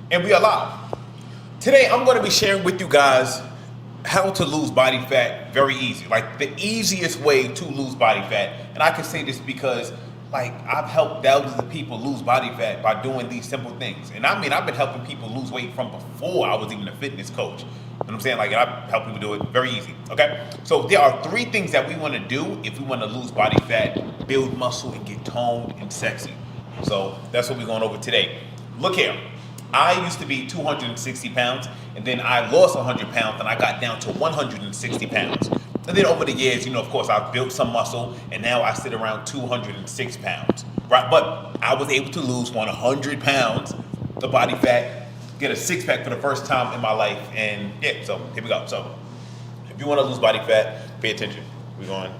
And we are live. Today I'm going to be sharing with you guys how to lose body fat very easy. Like the easiest way to lose body fat. And I can say this because like I've helped thousands of people lose body fat by doing these simple things. And I mean I've been helping people lose weight from before I was even a fitness coach. You know what I'm saying? Like I help people do it very easy. Okay? So there are 3 things that we want to do if we want to lose body fat, build muscle, and get toned and sexy. So that's what we're going over today. Look here. I used to be 260 pounds, and then I lost 100 pounds, and I got down to 160 pounds. And then over the years, of course, I've built some muscle, and now I sit around 206 pounds, right? But I was able to lose 100 pounds of body fat, get a six-pack for the first time in my life, and yeah, so here we go. So if you want to lose body fat, pay attention. We're going to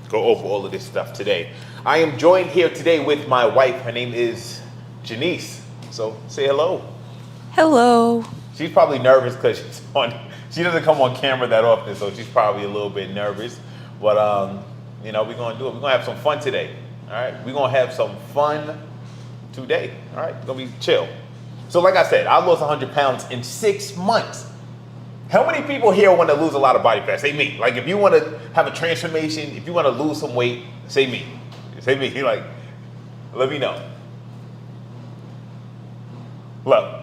go over all of this stuff today. I am joined here today with my wife. Her name is Janice. So say hello. Hello. She's probably nervous because she doesn't come on camera that often, so she's probably a little bit nervous. But we're gonna do it. We're gonna have some fun today. All right, we're gonna have some fun today. All right, it's gonna be chill. So like I said, I lost 100 pounds in 6 months. How many people here want to lose a lot of body fat? Say me. Like if you want to have a transformation, if you want to lose some weight, say me. Say me. You're like, let me know. Look,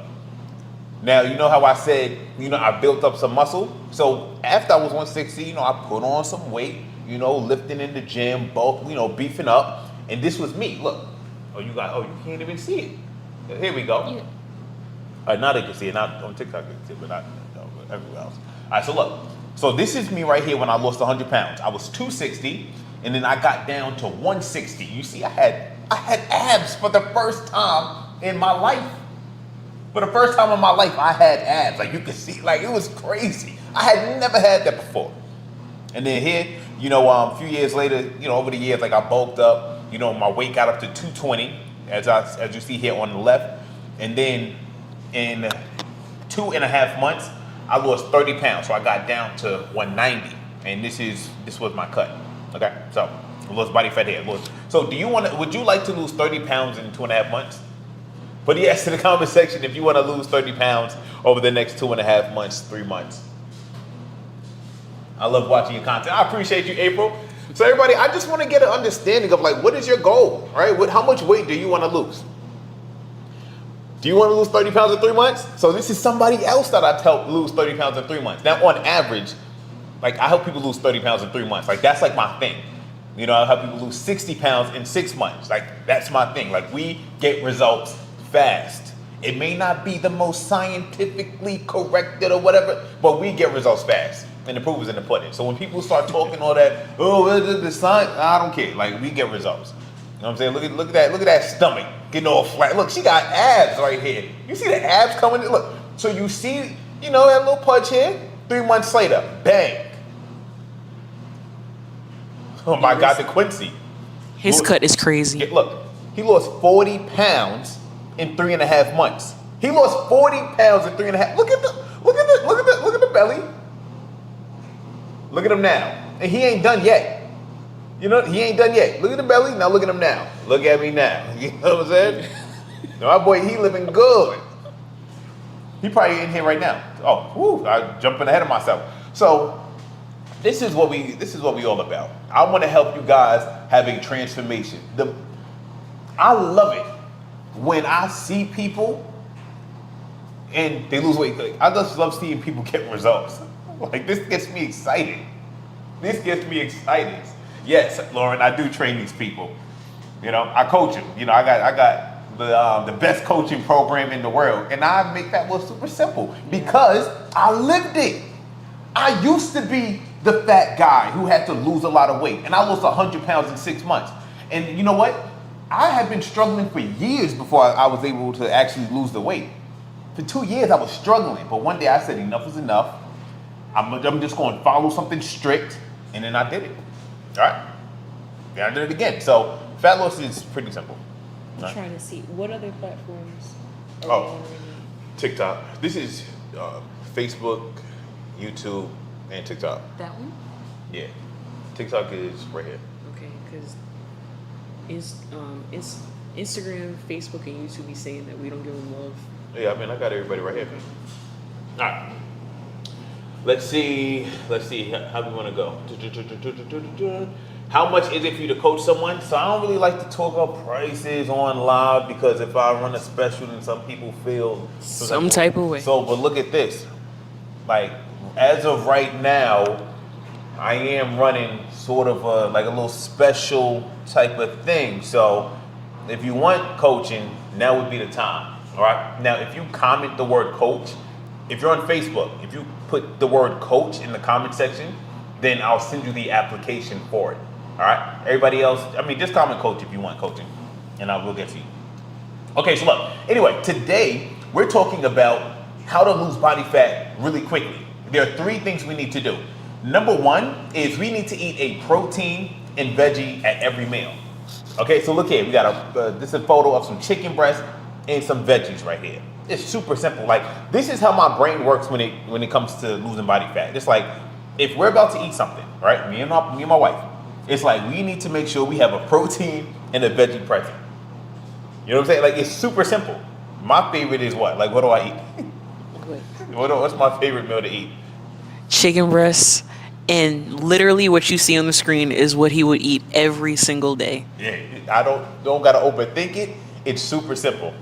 now you know how I said, I built up some muscle. So after I was 160, I put on some weight, lifting in the gym, bulk, beefing up. And this was me. Look. You can't even see it. Here we go. Yeah. Now they can see it. Not on TikTok, they can see it, but not everywhere else. All right, so look. So this is me right here when I lost 100 pounds. I was 260, and then I got down to 160. You see, I had abs for the first time in my life. For the first time in my life, I had abs. Like you could see, like it was crazy. I had never had that before. And then here, a few years later, over the years, like I bulked up. My weight got up to 220, as you see here on the left. And then in 2.5 months, I lost 30 pounds. So I got down to 190. And this was my cut. Okay, so I lost body fat here. So would you like to lose 30 pounds in 2.5 months? Put yes in the comment section if you want to lose 30 pounds over the next 2.5 months, 3 months. I love watching your content. I appreciate you, April. So everybody, I just want to get an understanding of like, what is your goal, right? How much weight do you want to lose? Do you want to lose 30 pounds in 3 months? So this is somebody else that I've helped lose 30 pounds in 3 months. Now on average, like I help people lose 30 pounds in 3 months. Like that's like my thing. I help people lose 60 pounds in 6 months. Like that's my thing. Like we get results fast. It may not be the most scientifically corrected or whatever, but we get results fast. And the proof is in the pudding. So when people start talking all that, the science, I don't care. Like we get results. You know what I'm saying? Look at that stomach getting all flat. Look, she got abs right here. You see the abs coming in? Look. So you see, that little pudge here? 3 months later, bang. Oh my God, the Quincy. His cut is crazy. Look, he lost 40 pounds in 3.5 months. He lost 40 pounds in 3.5. Look at the belly. Look at him now. And he ain't done yet. He ain't done yet. Look at the belly. Now look at him now. Look at me now. You know what I'm saying? My boy, he living good. He probably in here right now. Oh, I'm jumping ahead of myself. So this is what we all about. I want to help you guys have a transformation. I love it when I see people and they lose weight. I just love seeing people get results. Like this gets me excited. Yes, Lauren, I do train these people. I coach them. I got the best coaching program in the world, and I make that look super simple because I lived it. I used to be the fat guy who had to lose a lot of weight, and I lost 100 pounds in 6 months. And you know what? I had been struggling for years before I was able to actually lose the weight. For 2 years, I was struggling, but one day I said enough is enough. I'm just going to follow something strict, and then I did it. All right? Then I did it again. So fat loss is pretty simple. I'm right? trying to see what other platforms are Oh, TikTok. This is Facebook, YouTube, and TikTok. that one? Yeah. TikTok is right here. Okay, because Instagram, Facebook, and YouTube be saying that we don't give them love. Yeah, I mean, I got everybody right here. All right. Let's see. How we want to go. How much is it for you to coach someone? So I don't really like to talk about prices on live because if I run a special, then some people feel Some type of way. So, but look at this. Like, as of right now, I am running sort of a little special type of thing. So, if you want coaching, now would be the time. All right. Now, if you comment the word coach, if you're on Facebook, if you put the word coach in the comment section, then I'll send you the application for it. All right. Everybody else, I mean, just comment coach if you want coaching, and I will get to you. Okay. So look. Anyway, today we're talking about how to lose body fat really quickly. There are 3 things we need to do. Number 1 is we need to eat a protein and veggie at every meal. Okay, so look here. We got this is a photo of some chicken breast and some veggies right here. It's super simple. Like, this is how my brain works when it comes to losing body fat. It's like, if we're about to eat something, right? Me and my wife. It's like we need to make sure we have a protein and a veggie present. You know what I'm saying? Like, it's super simple. My favorite is what? Like, what do I eat? What's my favorite meal to eat? Chicken breasts, and literally what you see on the screen is what he would eat every single day. Yeah, I don't gotta overthink it. It's super simple.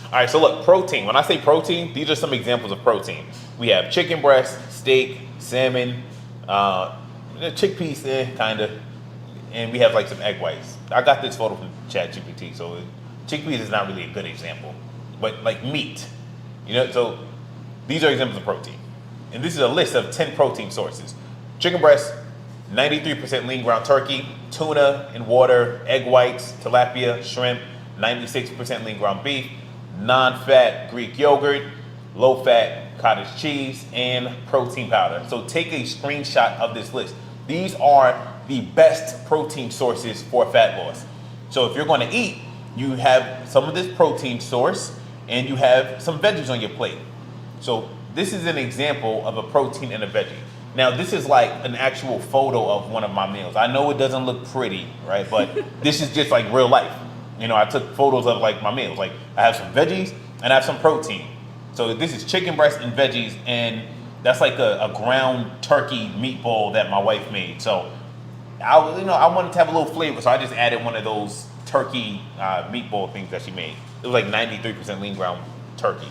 All right, so look, protein. When I say protein, these are some examples of protein. We have chicken breast, steak, salmon, chickpeas, kinda, and we have like some egg whites. I got this photo from ChatGPT, so chickpeas is not really a good example, but like meat, you know. So these are examples of protein, and this is a list of 10 protein sources: chicken breast, 93% lean ground turkey, tuna in water, egg whites, tilapia, shrimp, 96% lean ground beef, non-fat Greek yogurt, low-fat cottage cheese, and protein powder. So take a screenshot of this list. These are the best protein sources for fat loss. So if you're going to eat, you have some of this protein source and you have some veggies on your plate. So this is an example of a protein and a veggie. Now this is like an actual photo of one of my meals. I know it doesn't look pretty, right? But this is just like real life. You know, I took photos of like my meals. Like I have some veggies and I have some protein. So this is chicken breast and veggies, and that's like a ground turkey meatball that my wife made. So I wanted to have a little flavor, so I just added one of those turkey meatball things that she made. It was like 93% lean ground turkey.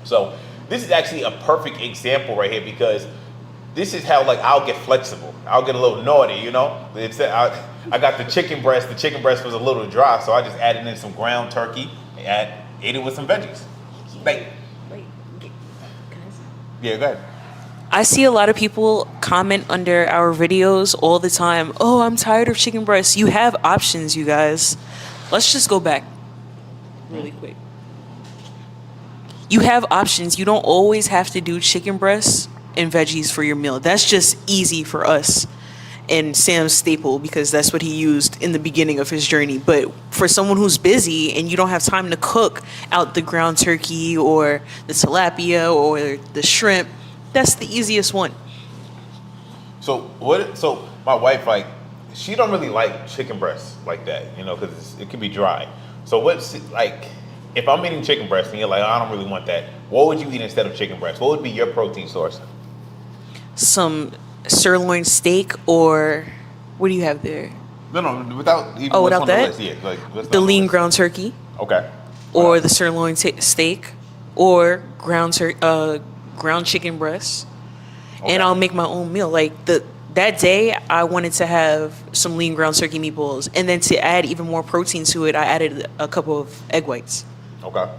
So this is actually a perfect example right here, because this is how like I'll get flexible. I'll get a little naughty, you know. I got the chicken breast. The chicken breast was a little dry, so I just added in some ground turkey and ate it with some veggies. Like, Wait, can I say? yeah, go ahead. I see a lot of people comment under our videos all the time, "Oh, I'm tired of chicken breasts." You have options, you guys. Let's just go back really quick. You have options. You don't always have to do chicken breasts and veggies for your meal. That's just easy for us and Sam's staple, because that's what he used in the beginning of his journey. But for someone who's busy and you don't have time to cook out the ground turkey or the tilapia or the shrimp, that's the easiest one. So my wife, like, she don't really like chicken breasts like that, you know, because it can be dry. So if I'm eating chicken breast and you're like, I don't really want that, what would you eat instead of chicken breast? What would be your protein source? Some sirloin steak, or what do you have there? No, without even Oh, what's without on that? the list. Yeah, like what's The on lean list? ground turkey, Okay. or the sirloin steak, or ground chicken breast. Okay. And I'll make my own meal. Like that day, I wanted to have some lean ground turkey meatballs, and then to add even more protein to it, I added a couple of egg whites. Okay.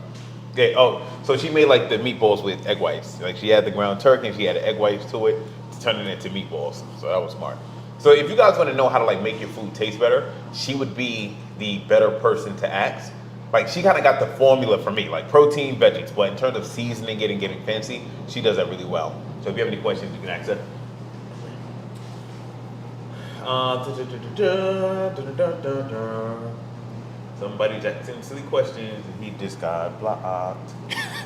Yeah. Oh, so she made like the meatballs with egg whites. Like she had the ground turkey and she added egg whites to it to turn it into meatballs. So that was smart. So if you guys want to know how to like make your food taste better, she would be the better person to ask. Like she kind of got the formula for me, like protein, veggies. But in terms of seasoning it and getting fancy, she does that really well. So if you have any questions, you can ask her. Somebody's asking silly questions and he just got blocked.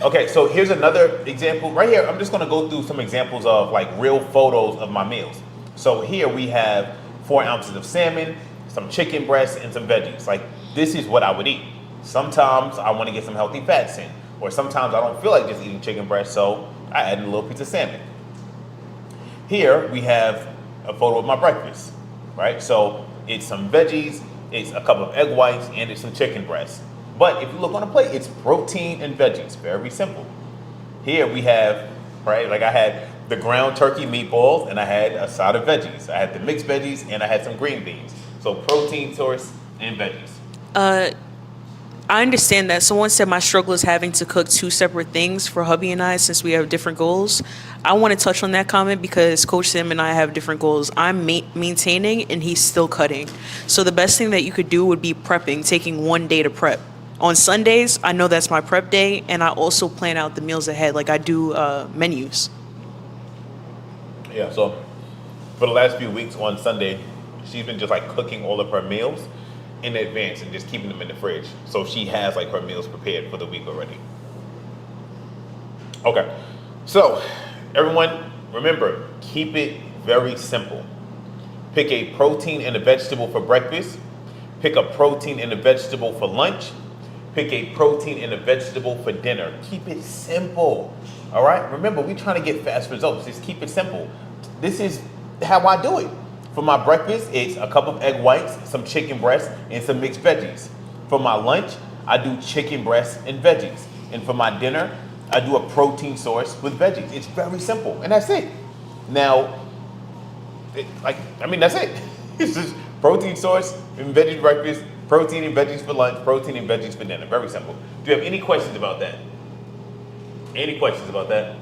Okay, so here's another example. Right here, I'm just gonna go through some examples of like real photos of my meals. So here we have 4 ounces of salmon, some chicken breasts, and some veggies. Like this is what I would eat. Sometimes I want to get some healthy fats in, or sometimes I don't feel like just eating chicken breast, so I add in a little piece of salmon. Here we have a photo of my breakfast, right? So it's some veggies, it's a couple of egg whites, and it's some chicken breast. But if you look on the plate, it's protein and veggies, very simple. Here we have, right, like I had the ground turkey meatballs and I had a side of veggies. I had the mixed veggies and I had some green beans. So protein source and veggies. I understand that. Someone said my struggle is having to cook two separate things for hubby and I since we have different goals. I want to touch on that comment because Coach Sam and I have different goals. I'm maintaining and he's still cutting. So the best thing that you could do would be prepping, taking one day to prep. On Sundays, I know that's my prep day, and I also plan out the meals ahead. Like I do menus. Yeah, so for the last few weeks on Sunday, she's been just like cooking all of her meals in advance and just keeping them in the fridge. So she has like her meals prepared for the week already. Okay, so everyone, remember, keep it very simple. Pick a protein and a vegetable for breakfast. Pick a protein and a vegetable for lunch. Pick a protein and a vegetable for dinner. Keep it simple. All right? Remember, we're trying to get fast results. Just keep it simple. This is how I do it. For my breakfast, it's a cup of egg whites, some chicken breast, and some mixed veggies. For my lunch, I do chicken breast and veggies. And for my dinner, I do a protein source with veggies. It's very simple, and that's it. Now, that's it. It's just protein source and veggie breakfast, protein and veggies for lunch, protein and veggies for dinner. Very simple. Do you have any questions about that? Any questions about that?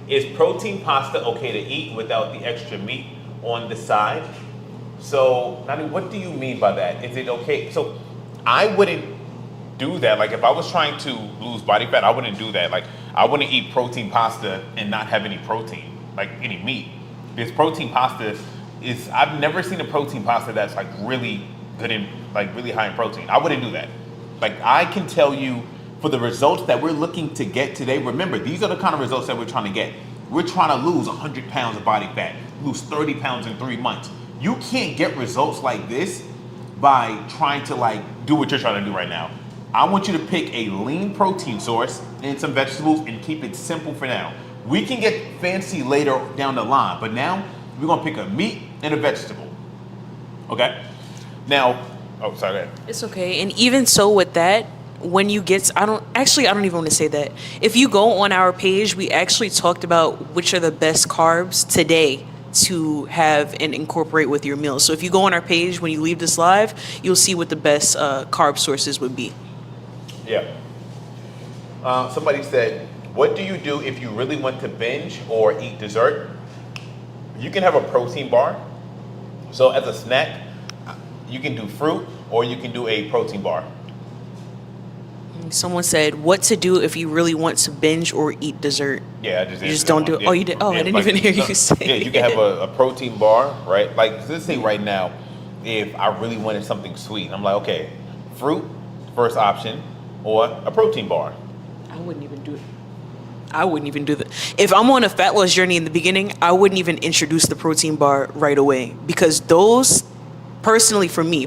Is protein pasta okay to eat without the extra meat on the side? So, Nani, what do you mean by that? Is it okay? So, I wouldn't do that. Like, if I was trying to lose body fat, I wouldn't do that. Like, I wouldn't eat protein pasta and not have any protein, like any meat. Because protein pasta is, I've never seen a protein pasta that's like really good in, like really high in protein. I wouldn't do that. Like, I can tell you, for the results that we're looking to get today, remember, these are the kind of results that we're trying to get. We're trying to lose 100 pounds of body fat, lose 30 pounds in 3 months. You can't get results like this by trying to like do what you're trying to do right now. I want you to pick a lean protein source and some vegetables and keep it simple for now. We can get fancy later down the line, but now we're gonna pick a meat and a vegetable. Okay? Now, oh, sorry, go ahead. It's okay. And even so with that, when you get, I don't even want to say that. If you go on our page, we actually talked about which are the best carbs today to have and incorporate with your meals. So if you go on our page, when you leave this live, you'll see what the best carb sources would be. Yeah. Somebody said, what do you do if you really want to binge or eat dessert? You can have a protein bar. So as a snack, you can do fruit or you can do a protein bar. Someone said, what to do if you really want to binge or eat dessert? Yeah, I just You just don't do it. Yeah. Oh, you did? Oh, Yeah, I didn't like, even hear you say. Yeah, you can have a protein bar, right? Like, let's say right now, if I really wanted something sweet, I'm like, okay, fruit, first option, or a protein bar. I wouldn't even do it. I wouldn't even do that. If I'm on a fat loss journey in the beginning, I wouldn't even introduce the protein bar right away, because those, personally for me,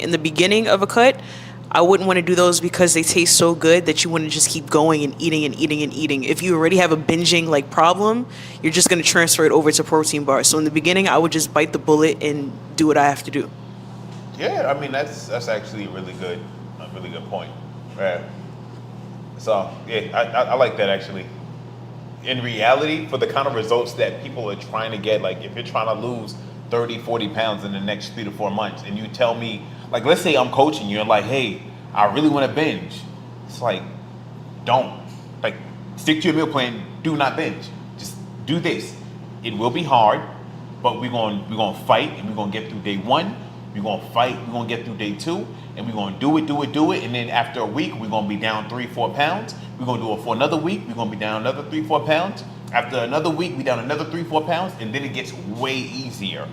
in the beginning of a cut, I wouldn't want to do those because they taste so good that you want to just keep going and eating and eating and eating. If you already have a binging like problem, you're just going to transfer it over to protein bars. So in the beginning, I would just bite the bullet and do what I have to do. Yeah, I mean that's actually a really good point. Right. So yeah, I like that actually. In reality, for the kind of results that people are trying to get, like if you're trying to lose 30, 40 pounds in the next 3 to 4 months, and you tell me, like, let's say I'm coaching you and like, hey, I really want to binge. It's like, don't. Like, stick to your meal plan. Do not binge. Just do this. It will be hard, but we're gonna fight, and we're gonna get through day 1. We're gonna fight. We're gonna get through day 2, and we're gonna do it, and then after a week, we're gonna be down 3, 4 pounds. We're gonna do it for another week. We're gonna be down another 3, 4 pounds. After another week, we down another 3, 4 pounds, and then it gets way easier.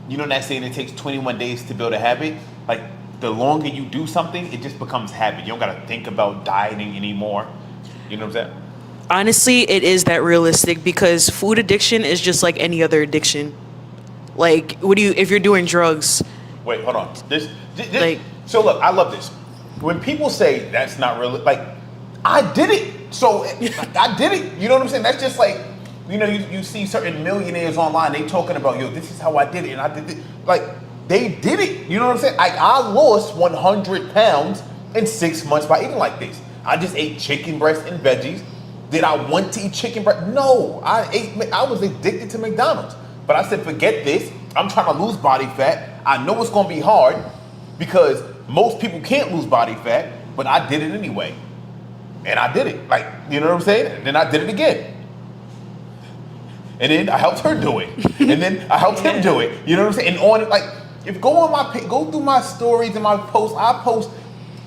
You know that saying, it takes 21 days to build a habit? Like, the longer you do something, it just becomes habit. You don't gotta think about dieting anymore. You know what I'm saying? Honestly, it is that realistic, because food addiction is just like any other addiction. Like, if you're doing drugs? Wait, hold on. This Like, So look, I love this. When people say that's not real, like I did it. So I did it. You know what I'm saying? That's just like, you see certain millionaires online, they talking about, yo, this is how I did it, and I did it. Like, they did it. You know what I'm saying? Like, I lost 100 pounds in 6 months by eating like this. I just ate chicken breast and veggies. Did I want to eat chicken breast? No. I was addicted to McDonald's. But I said, forget this. I'm trying to lose body fat. I know it's going to be hard because most people can't lose body fat, but I did it anyway. And I did it. Like, you know what I'm saying? And then I did it again. And then I helped her do it. And then I helped him do it. You know what I'm saying? And on it, like, if go through my stories and my posts, I post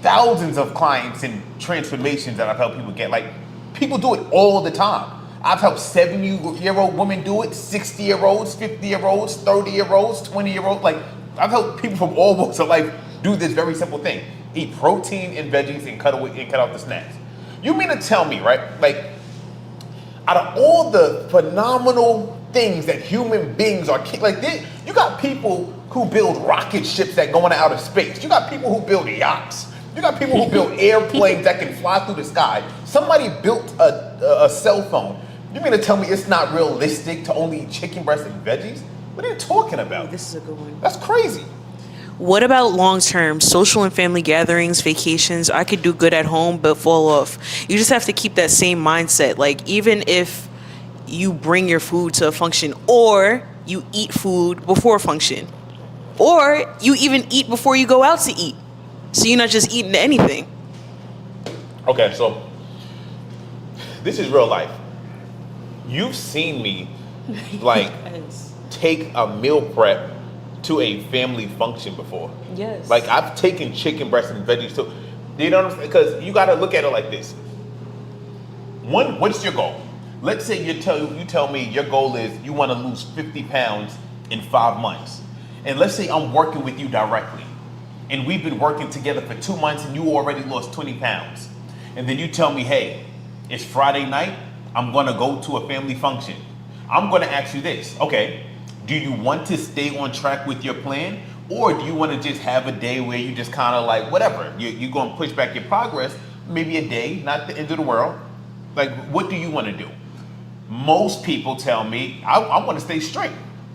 thousands of clients and transformations that I've helped people get. Like, people do it all the time. I've helped 70-year-old women do it, 60-year-olds, 50-year-olds, 30-year-olds, 20-year-olds. Like, I've helped people from all walks of life do this very simple thing. Eat protein and veggies and cut out the snacks. You mean to tell me, right? Like, out of all the phenomenal things that human beings are, like, you got people who build rocket ships that go into outer space. You got people who build yachts. You got people who build airplanes that can fly through the sky. Somebody built a cell phone. You mean to tell me it's not realistic to only eat chicken breast and veggies? What are you talking about? this is a good one. That's crazy. What about long-term social and family gatherings, vacations? I could do good at home, but fall off. You just have to keep that same mindset. Like, even if you bring your food to a function, or you eat food before a function, or you even eat before you go out to eat, so you're not just eating anything. Okay, so this is real life. You've seen me, like, take a meal prep to a family function before. Yes. Like, I've taken chicken breast and veggies too. You know what I'm saying? Because you got to look at it like this. One, what's your goal? Let's say you tell me your goal is you want to lose 50 pounds in 5 months. And let's say I'm working with you directly. And we've been working together for 2 months and you already lost 20 pounds. And then you tell me, hey, it's Friday night. I'm going to go to a family function. I'm going to ask you this. Okay, do you want to stay on track with your plan? Or do you want to just have a day where you just kind of like, whatever, you're going to push back your progress, maybe a day, not the end of the world. Like, what do you want to do? Most people tell me, I want to stay straight.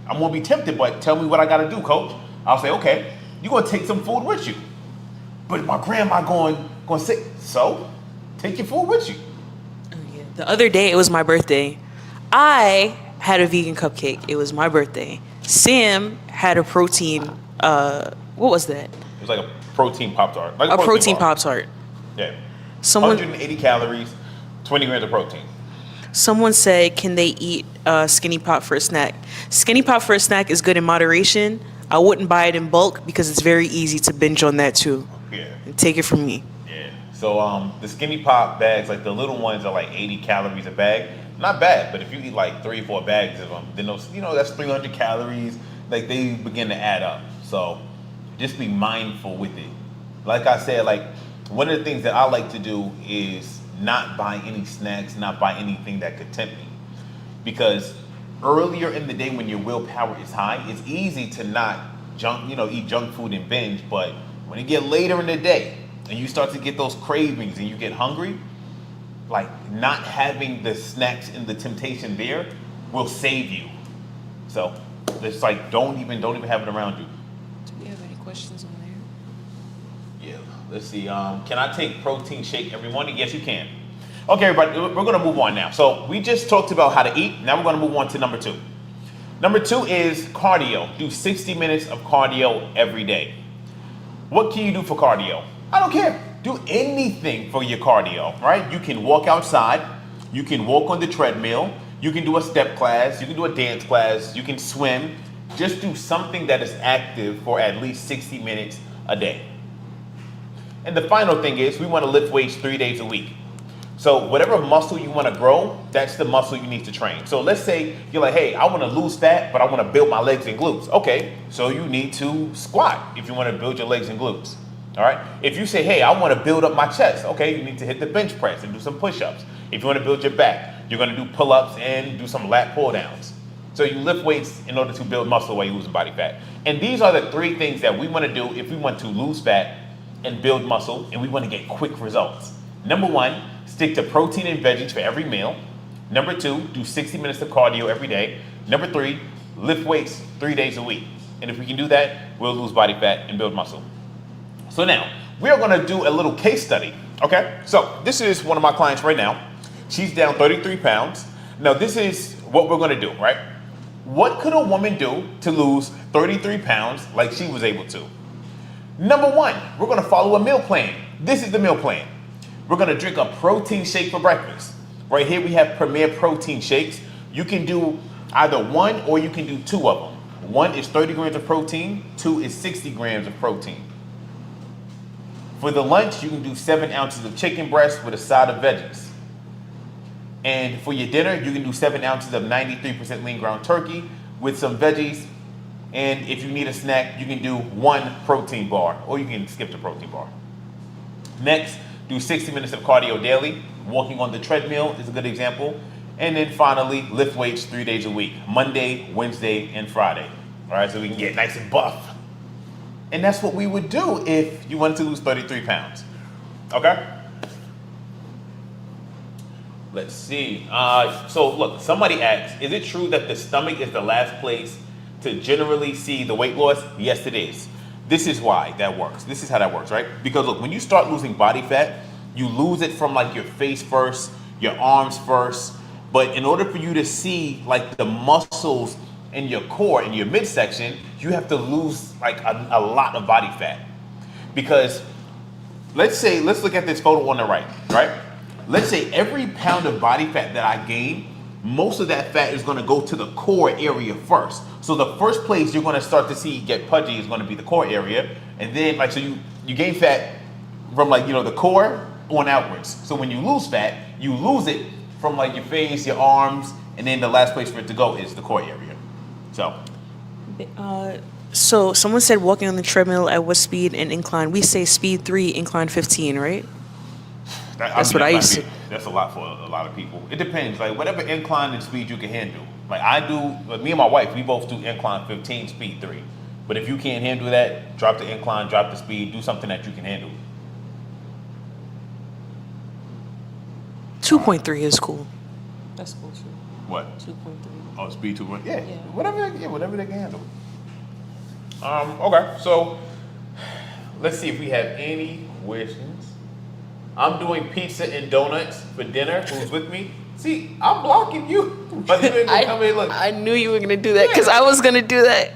I'm going to be tempted, but tell me what I got to do, coach. I'll say, okay, you're going to take some food with you. But my grandma going to say, so take your food with you. The other day, it was my birthday. I had a vegan cupcake. It was my birthday. Sam had a protein, what was that? It was like a protein Pop-Tart. Like a protein bar. Pop-Tart. Yeah. Someone 180 calories, 20 grams of protein. Someone said, can they eat Skinny Pop for a snack? Skinny Pop for a snack is good in moderation. I wouldn't buy it in bulk because it's very easy to binge on that too. Yeah. And take it from me. Yeah. So the Skinny Pop bags, like the little ones, are like 80 calories a bag. Not bad, but if you eat like 3 or 4 bags of them, then those, that's 300 calories. Like, they begin to add up. So just be mindful with it. Like I said, like, one of the things that I like to do is not buy any snacks, not buy anything that could tempt me. Because earlier in the day when your willpower is high, it's easy to not eat junk food and binge. But when you get later in the day and you start to get those cravings and you get hungry, like, not having the snacks and the temptation there will save you. So it's like, don't even have it around you. Do we have any questions on there? Yeah, let's see. Can I take protein shake every morning? Yes, you can. Okay, everybody, we're going to move on now. So we just talked about how to eat. Now we're going to move on to number 2. Number 2 is cardio. Do 60 minutes of cardio every day. What can you do for cardio? I don't care. Do anything for your cardio, right? You can walk outside. You can walk on the treadmill. You can do a step class. You can do a dance class. You can swim. Just do something that is active for at least 60 minutes a day. And the final thing is, we want to lift weights 3 days a week. So whatever muscle you want to grow, that's the muscle you need to train. So let's say you're like, hey, I want to lose fat, but I want to build my legs and glutes. Okay, so you need to squat if you want to build your legs and glutes. All right. If you say, hey, I want to build up my chest, okay, you need to hit the bench press and do some push-ups. If you want to build your back, you're going to do pull-ups and do some lat pull-downs. So you lift weights in order to build muscle while you're losing body fat. And these are the 3 things that we want to do if we want to lose fat and build muscle and we want to get quick results. Number 1, stick to protein and veggies for every meal. Number 2, do 60 minutes of cardio every day. Number 3, lift weights 3 days a week. And if we can do that, we'll lose body fat and build muscle. So now, we are going to do a little case study, okay? So this is one of my clients right now. She's down 33 pounds. Now this is what we're going to do, right? What could a woman do to lose 33 pounds like she was able to? Number 1, we're going to follow a meal plan. This is the meal plan. We're going to drink a protein shake for breakfast. Right here we have Premier protein shakes. You can do either 1 or you can do 2 of them. 1 is 30 grams of protein, 2 is 60 grams of protein. For the lunch, you can do 7 ounces of chicken breast with a side of veggies. And for your dinner, you can do 7 ounces of 93% lean ground turkey with some veggies. And if you need a snack, you can do 1 protein bar, or you can skip the protein bar. Next, do 60 minutes of cardio daily. Walking on the treadmill is a good example. And then finally, lift weights 3 days a week, Monday, Wednesday, and Friday. All right, so we can get nice and buff. And that's what we would do if you wanted to lose 33 pounds. Okay? Let's see. So look, somebody asked, is it true that the stomach is the last place to generally see the weight loss? Yes, it is. This is why that works. This is how that works, right? Because look, when you start losing body fat, you lose it from like your face first, your arms first. But in order for you to see like the muscles in your core, in your midsection, you have to lose like a lot of body fat. Because let's look at this photo on the right? Let's say every pound of body fat that I gain, most of that fat is going to go to the core area first. So the first place you're going to start to see get pudgy is going to be the core area. And then like, so you gain fat from like, the core on outwards. So when you lose fat, you lose it from like your face, your arms, and then the last place for it to go is the core area. So someone said walking on the treadmill at what speed and incline? We say speed 3, incline 15, right? That's what I used to. That's a lot for a lot of people. It depends. Like whatever incline and speed you can handle. Like I do, like me and my wife, we both do incline 15, speed 3. But if you can't handle that, drop the incline, drop the speed, do something that you can handle. 2.3 is cool. That's cool too. What? 2.3. Oh, speed 2. Yeah, Yeah. Whatever they can handle. Okay, so let's see if we have any questions. I'm doing pizza and donuts for dinner. Who's with me? See, I'm blocking you. But you ain't gonna come in, look. I knew you were going to do that because I was going to do that.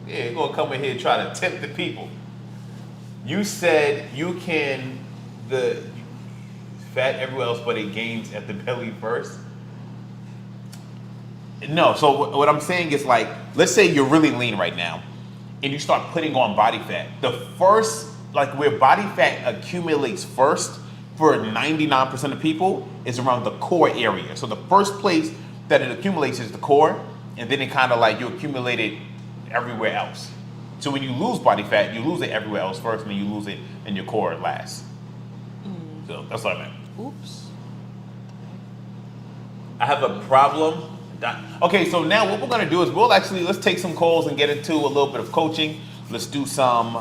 Yeah, you're gonna come in here and try to tempt the people. You said you can the fat everywhere else, but it gains at the belly first. No, so what I'm saying is like, let's say you're really lean right now and you start putting on body fat. The first, like where body fat accumulates first for 99% of people is around the core area. So the first place that it accumulates is the core, and then it kind of like you accumulate it everywhere else. So when you lose body fat, you lose it everywhere else first, and then you lose it in your core last. So that's what I meant. Oops. I have a problem. Okay, so now what we're gonna do is let's take some calls and get into a little bit of coaching. Let's do some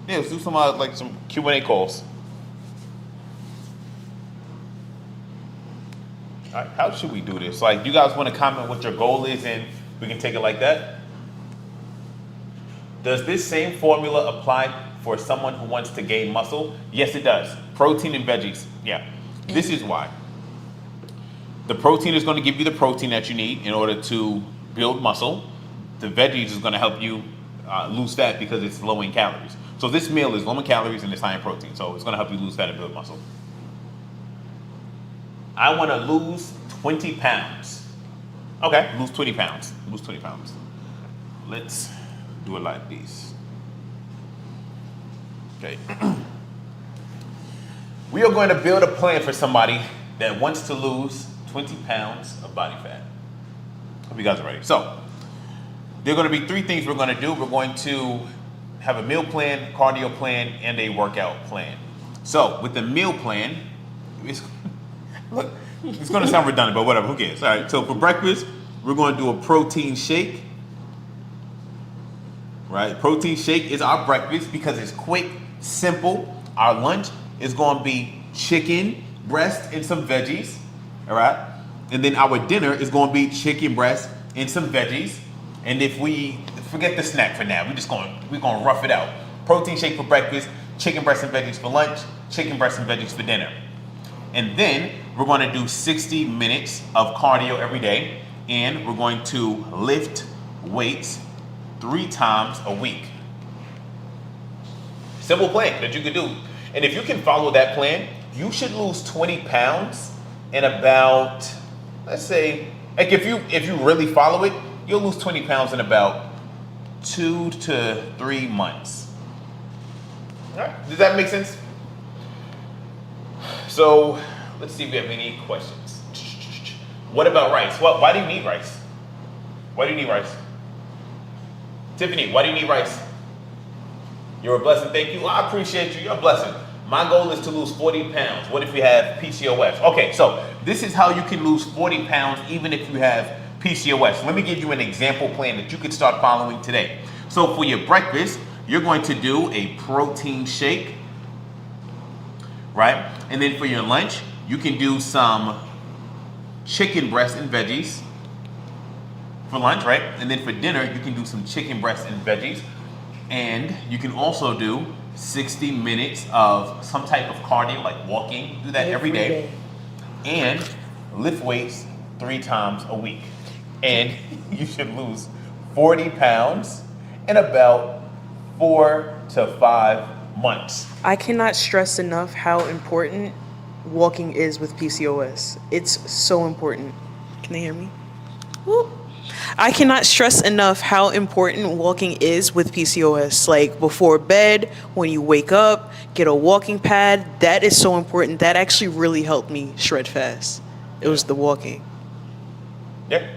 like some Q&A calls. All right, how should we do this? Like, do you guys want to comment what your goal is and we can take it like that? Does this same formula apply for someone who wants to gain muscle? Yes, it does. Protein and veggies. Yeah. This is why. The protein is going to give you the protein that you need in order to build muscle. The veggies is going to help you lose fat because it's low in calories. So this meal is low in calories and it's high in protein. So it's going to help you lose fat and build muscle. I want to lose 20 pounds. Okay, lose 20 pounds. Lose 20 pounds. Let's do it like this. Okay. We are going to build a plan for somebody that wants to lose 20 pounds of body fat. Hope you guys are ready. So, there are going to be 3 things we're going to do. We're going to have a meal plan, cardio plan, and a workout plan. So, with the meal plan, it's going to sound redundant, but whatever, who cares? All right, so for breakfast, we're going to do a protein shake. Right? Protein shake is our breakfast because it's quick, simple. Our lunch is going to be chicken breast and some veggies. All right? And then our dinner is going to be chicken breast and some veggies. And if we forget the snack for now, we're going to rough it out. Protein shake for breakfast, chicken breast and veggies for lunch, chicken breast and veggies for dinner. And then we're going to do 60 minutes of cardio every day, and we're going to lift weights 3 times a week. Simple plan that you can do. And if you can follow that plan, you should lose 20 pounds in about, let's say, like if you really follow it, you'll lose 20 pounds in about 2 to 3 months. All right, does that make sense? So let's see if we have any questions. What about rice? Why do you need rice? Why do you need rice? Tiffany, why do you need rice? You're a blessing. Thank you. I appreciate you. You're a blessing. My goal is to lose 40 pounds. What if you have PCOS? Okay, so this is how you can lose 40 pounds even if you have PCOS. Let me give you an example plan that you could start following today. So for your breakfast, you're going to do a protein shake, right? And then for your lunch, you can do some chicken breast and veggies for lunch, right? And then for dinner, you can do some chicken breast and veggies. And you can also do 60 minutes of some type of cardio, like walking. Do that every day. And lift weights 3 times a week. And you should lose 40 pounds in about 4 to 5 months. I cannot stress enough how important walking is with PCOS. It's so important. Can they hear me? Whoop. I cannot stress enough how important walking is with PCOS. Like before bed, when you wake up, get a walking pad. That is so important. That actually really helped me shred fast. It was the walking. Yeah.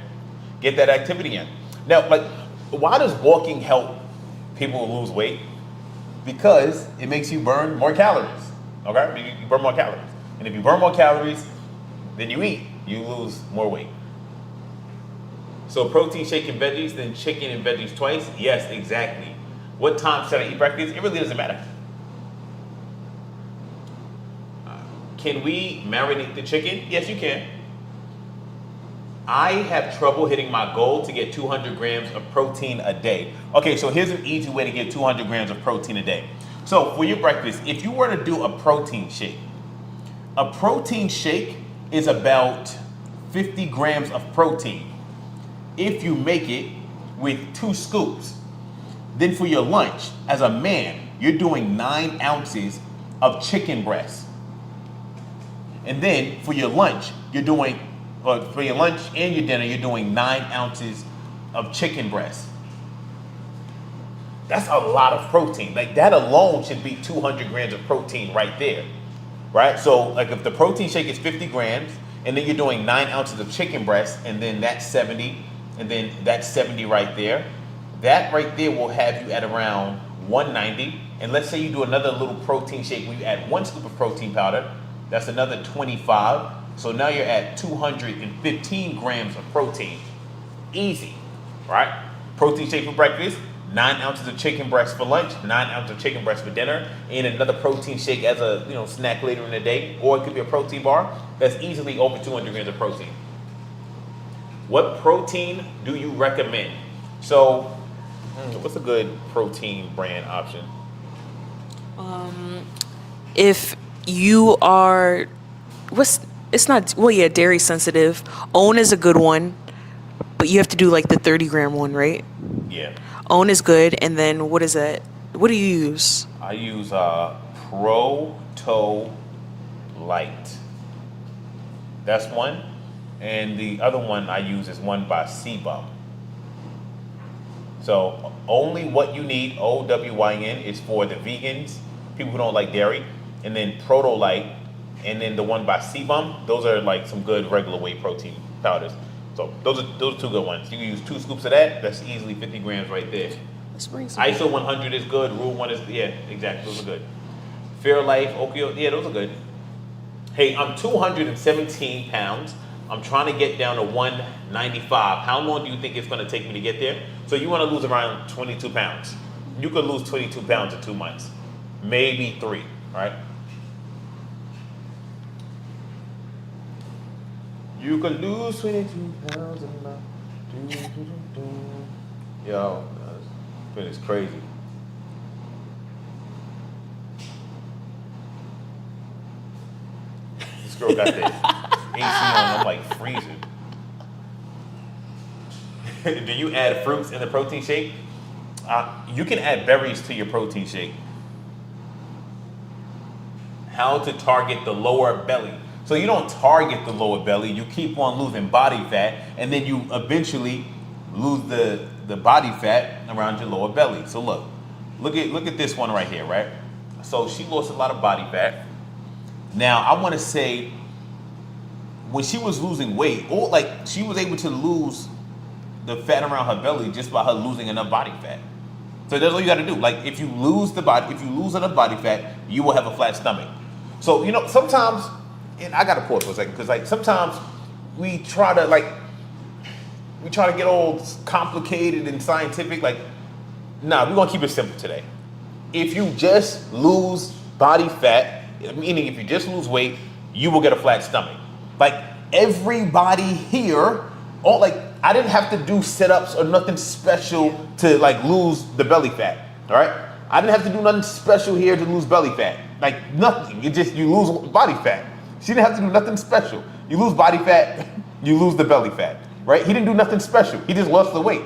Get that activity in. Now, like, why does walking help people lose weight? Because it makes you burn more calories. Okay? You burn more calories. And if you burn more calories than you eat, you lose more weight. So protein shake and veggies, then chicken and veggies twice? Yes, exactly. What time should I eat breakfast? It really doesn't matter. Can we marinate the chicken? Yes, you can. I have trouble hitting my goal to get 200 grams of protein a day. Okay, so here's an easy way to get 200 grams of protein a day. So for your breakfast, if you were to do a protein shake is about 50 grams of protein if you make it with 2 scoops. Then for your lunch, as a man, you're doing 9 ounces of chicken breast. And then for your lunch, for your lunch and your dinner, you're doing 9 ounces of chicken breast. That's a lot of protein. Like that alone should be 200 grams of protein right there, right? So like if the protein shake is 50 grams and then you're doing 9 ounces of chicken breast and then that's 70, and then that's 70 right there. That right there will have you at around 190. And let's say you do another little protein shake where you add 1 scoop of protein powder. That's another 25. So now you're at 215 grams of protein. Easy, right? Protein shake for breakfast, 9 ounces of chicken breast for lunch, 9 ounces of chicken breast for dinner, and another protein shake as a snack later in the day, or it could be a protein bar. That's easily over 200 grams of protein. What protein do you recommend? So, what's a good protein brand option? If you are, dairy sensitive. OWN is a good one, but you have to do like the 30-gram one, right? Yeah. OWN is good, and then what is that? What do you use? I use Proto Light. That's one. And the other one I use is one by Sebum. So only what you need, OWYN, is for the vegans, people who don't like dairy, and then Proto Light, and then the one by Sebum. Those are like some good regular whey protein powders. So those are 2 good ones. You can use 2 scoops of that. That's easily 50 grams right there. Let's bring some. ISO 100 is good. Rule 1 is, yeah, exactly. Those are good. Fairlife, Okio, yeah, those are good. Hey, I'm 217 pounds, I'm trying to get down to 195. How long do you think it's going to take me to get there? So you want to lose around 22 pounds. You could lose 22 pounds in 2 months, maybe 3, right? You could lose 22 pounds in about. Yo, it's crazy. This girl got the AC on. I'm like freezing. Do you add fruits in the protein shake? You can add berries to your protein shake. How to target the lower belly. So you don't target the lower belly, you keep on losing body fat, and then you eventually lose the body fat around your lower belly. So look at this one right here, right? So she lost a lot of body fat. Now I want to say when she was losing weight, or like she was able to lose the fat around her belly just by her losing enough body fat. So that's all you got to do. Like if you lose enough body fat, you will have a flat stomach. So sometimes, and I got to pause for a second because like sometimes we try to get all complicated and scientific. Like, nah, we're gonna keep it simple today. If you just lose body fat, meaning if you just lose weight, you will get a flat stomach. Like everybody here, I didn't have to do sit-ups or nothing special to like lose the belly fat. All right, I didn't have to do nothing special here to lose belly fat. Like nothing. You lose body fat. She didn't have to do nothing special. You lose body fat, you lose the belly fat. Right? He didn't do nothing special. He just lost the weight.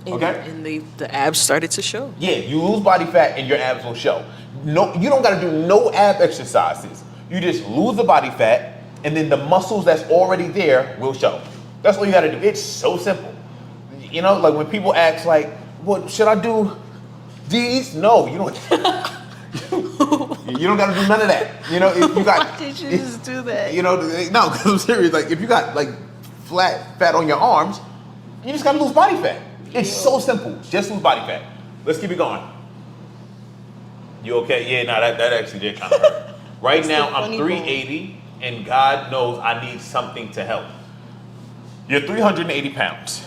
Okay? And the abs started to show. Yeah, you lose body fat and your abs will show. No, you don't got to do no ab exercises. You just lose the body fat and then the muscles that's already there will show. That's all you got to do. It's so simple. Like when people ask like, "What should I do these?" No, you don't. You don't got to do none of that. If you got. Why did you just do that? No, because I'm serious. Like if you got like flat fat on your arms, you just got to lose body fat. It's so simple. Just lose body fat. Let's keep it going. You okay? Yeah, no, that actually did kind of hurt. Right now, I'm 380, and God knows I need something to help. You're 380 pounds.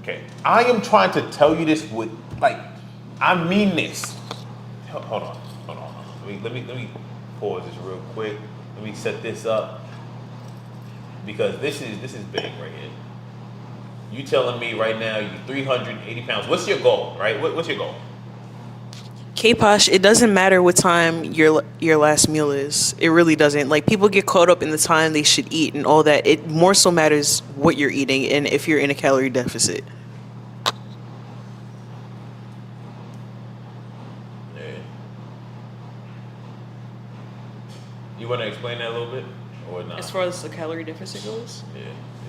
Okay. I am trying to tell you this with, I mean this. Hold on. Let me pause this real quick. Let me set this up. Because this is big right here. You telling me right now you're 380 pounds. What's your goal, right? What's your goal? K-Posh, it doesn't matter what time your last meal is. It really doesn't. Like, people get caught up in the time they should eat and all that. It more so matters what you're eating and if you're in a calorie deficit. Yeah. You want to explain that a little bit? Or not? As far as the calorie deficit goes? Yeah.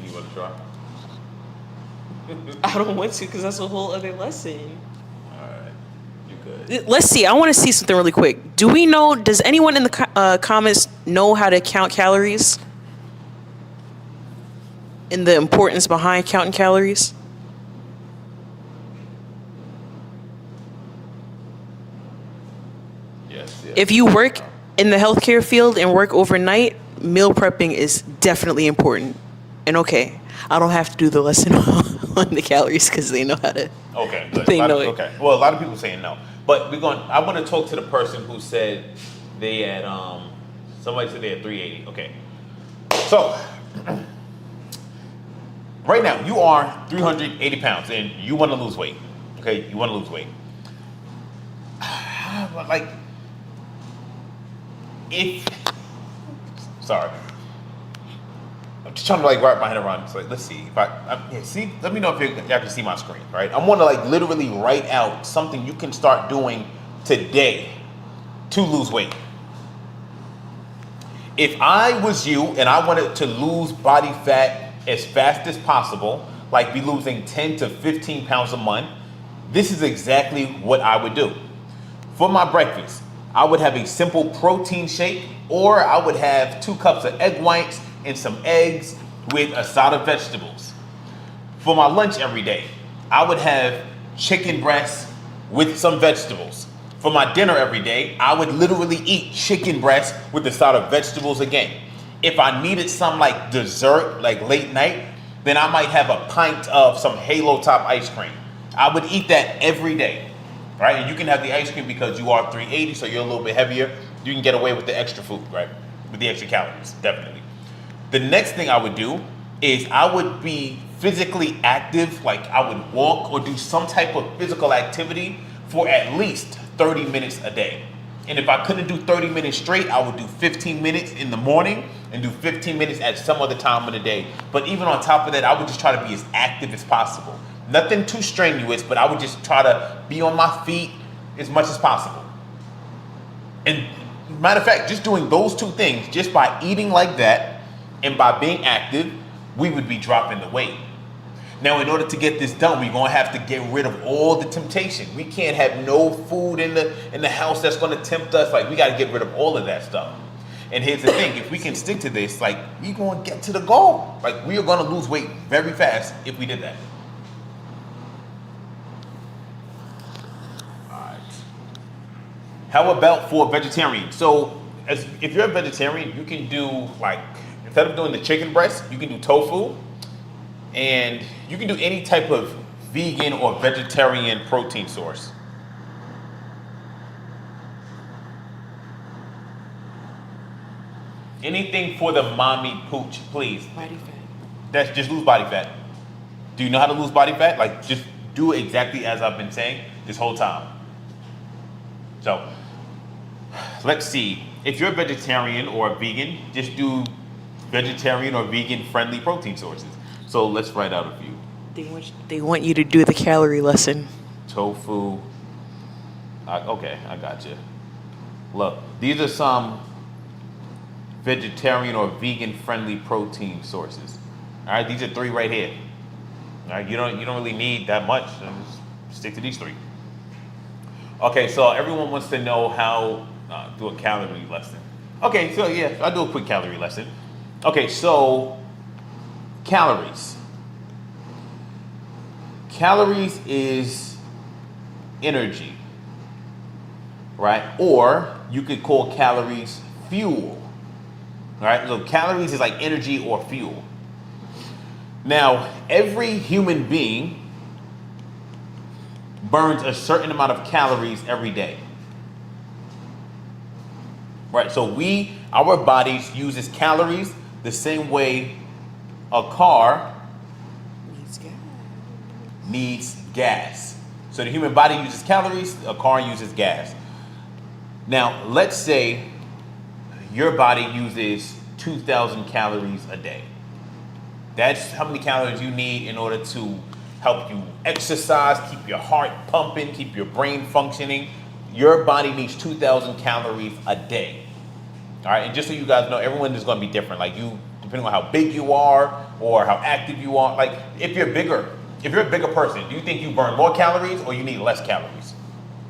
You want to try? I don't want to because that's a whole other lesson. Good. Let's see. I want to see something really quick. Does anyone in the comments know how to count calories? And the importance behind counting calories? Yes. If you work in the healthcare field and work overnight, meal prepping is definitely important. And okay, I don't have to do the lesson on the calories because they know how to. Okay, good. They know it. Okay. Well, a lot of people saying no, but I want to talk to the person who said they had somebody said they had 380. Okay, so right now you are 380 pounds and you want to lose weight. Okay, you want to lose weight. I'm just trying to wrap my head around. It's let's see. See, let me know if y'all can see my screen, right? I want to literally write out something you can start doing today to lose weight. If I was you and I wanted to lose body fat as fast as possible, like be losing 10 to 15 pounds a month, this is exactly what I would do. For my breakfast, I would have a simple protein shake, or I would have 2 cups of egg whites and some eggs with a side of vegetables. For my lunch every day, I would have chicken breast with some vegetables. For my dinner every day, I would literally eat chicken breast with a side of vegetables again. If I needed some like dessert, like late night, then I might have a pint of some Halo Top ice cream. I would eat that every day, right? And you can have the ice cream because you are 380, so you're a little bit heavier. You can get away with the extra food, right? With the extra calories, definitely. The next thing I would do is I would be physically active, like I would walk or do some type of physical activity for at least 30 minutes a day. And if I couldn't do 30 minutes straight, I would do 15 minutes in the morning and do 15 minutes at some other time of the day. But even on top of that, I would just try to be as active as possible. Nothing too strenuous, but I would just try to be on my feet as much as possible. And matter of fact, just doing those two things, just by eating like that and by being active, we would be dropping the weight. Now, in order to get this done, we're gonna have to get rid of all the temptation. We can't have no food in the house that's gonna tempt us. Like, we gotta get rid of all of that stuff. And here's the thing, if we can stick to this, like, we're gonna get to the goal. Like, we are gonna lose weight very fast if we did that. All right. How about for vegetarian? So, if you're a vegetarian, you can do, like, instead of doing the chicken breast, you can do tofu. And you can do any type of vegan or vegetarian protein source. Anything for the mommy pooch, please. Body fat. That's just lose body fat. Do you know how to lose body fat? Like, just do it exactly as I've been saying this whole time. So, let's see. If you're a vegetarian or a vegan, just do vegetarian or vegan friendly protein sources. So let's write out a few. They want you to do the calorie lesson. Tofu. Okay, I got you. Look, these are some vegetarian or vegan friendly protein sources. All right, these are 3 right here. All right, you don't really need that much. Just stick to these 3. Okay, so everyone wants to know how do a calorie lesson. Okay, so yeah, I'll do a quick calorie lesson. Okay, so calories. Calories is energy, right? Or you could call calories fuel, right? So calories is like energy or fuel. Now, every human being burns a certain amount of calories every day, right? So our bodies uses calories the same way a car needs gas. So the human body uses calories, a car uses gas. Now, let's say your body uses 2,000 calories a day. That's how many calories you need in order to help you exercise, keep your heart pumping, keep your brain functioning. Your body needs 2,000 calories a day. All right, and just so you guys know, everyone is going to be different. Like, you, depending on how big you are or how active you are. Like, if you're a bigger person, do you think you burn more calories or you need less calories?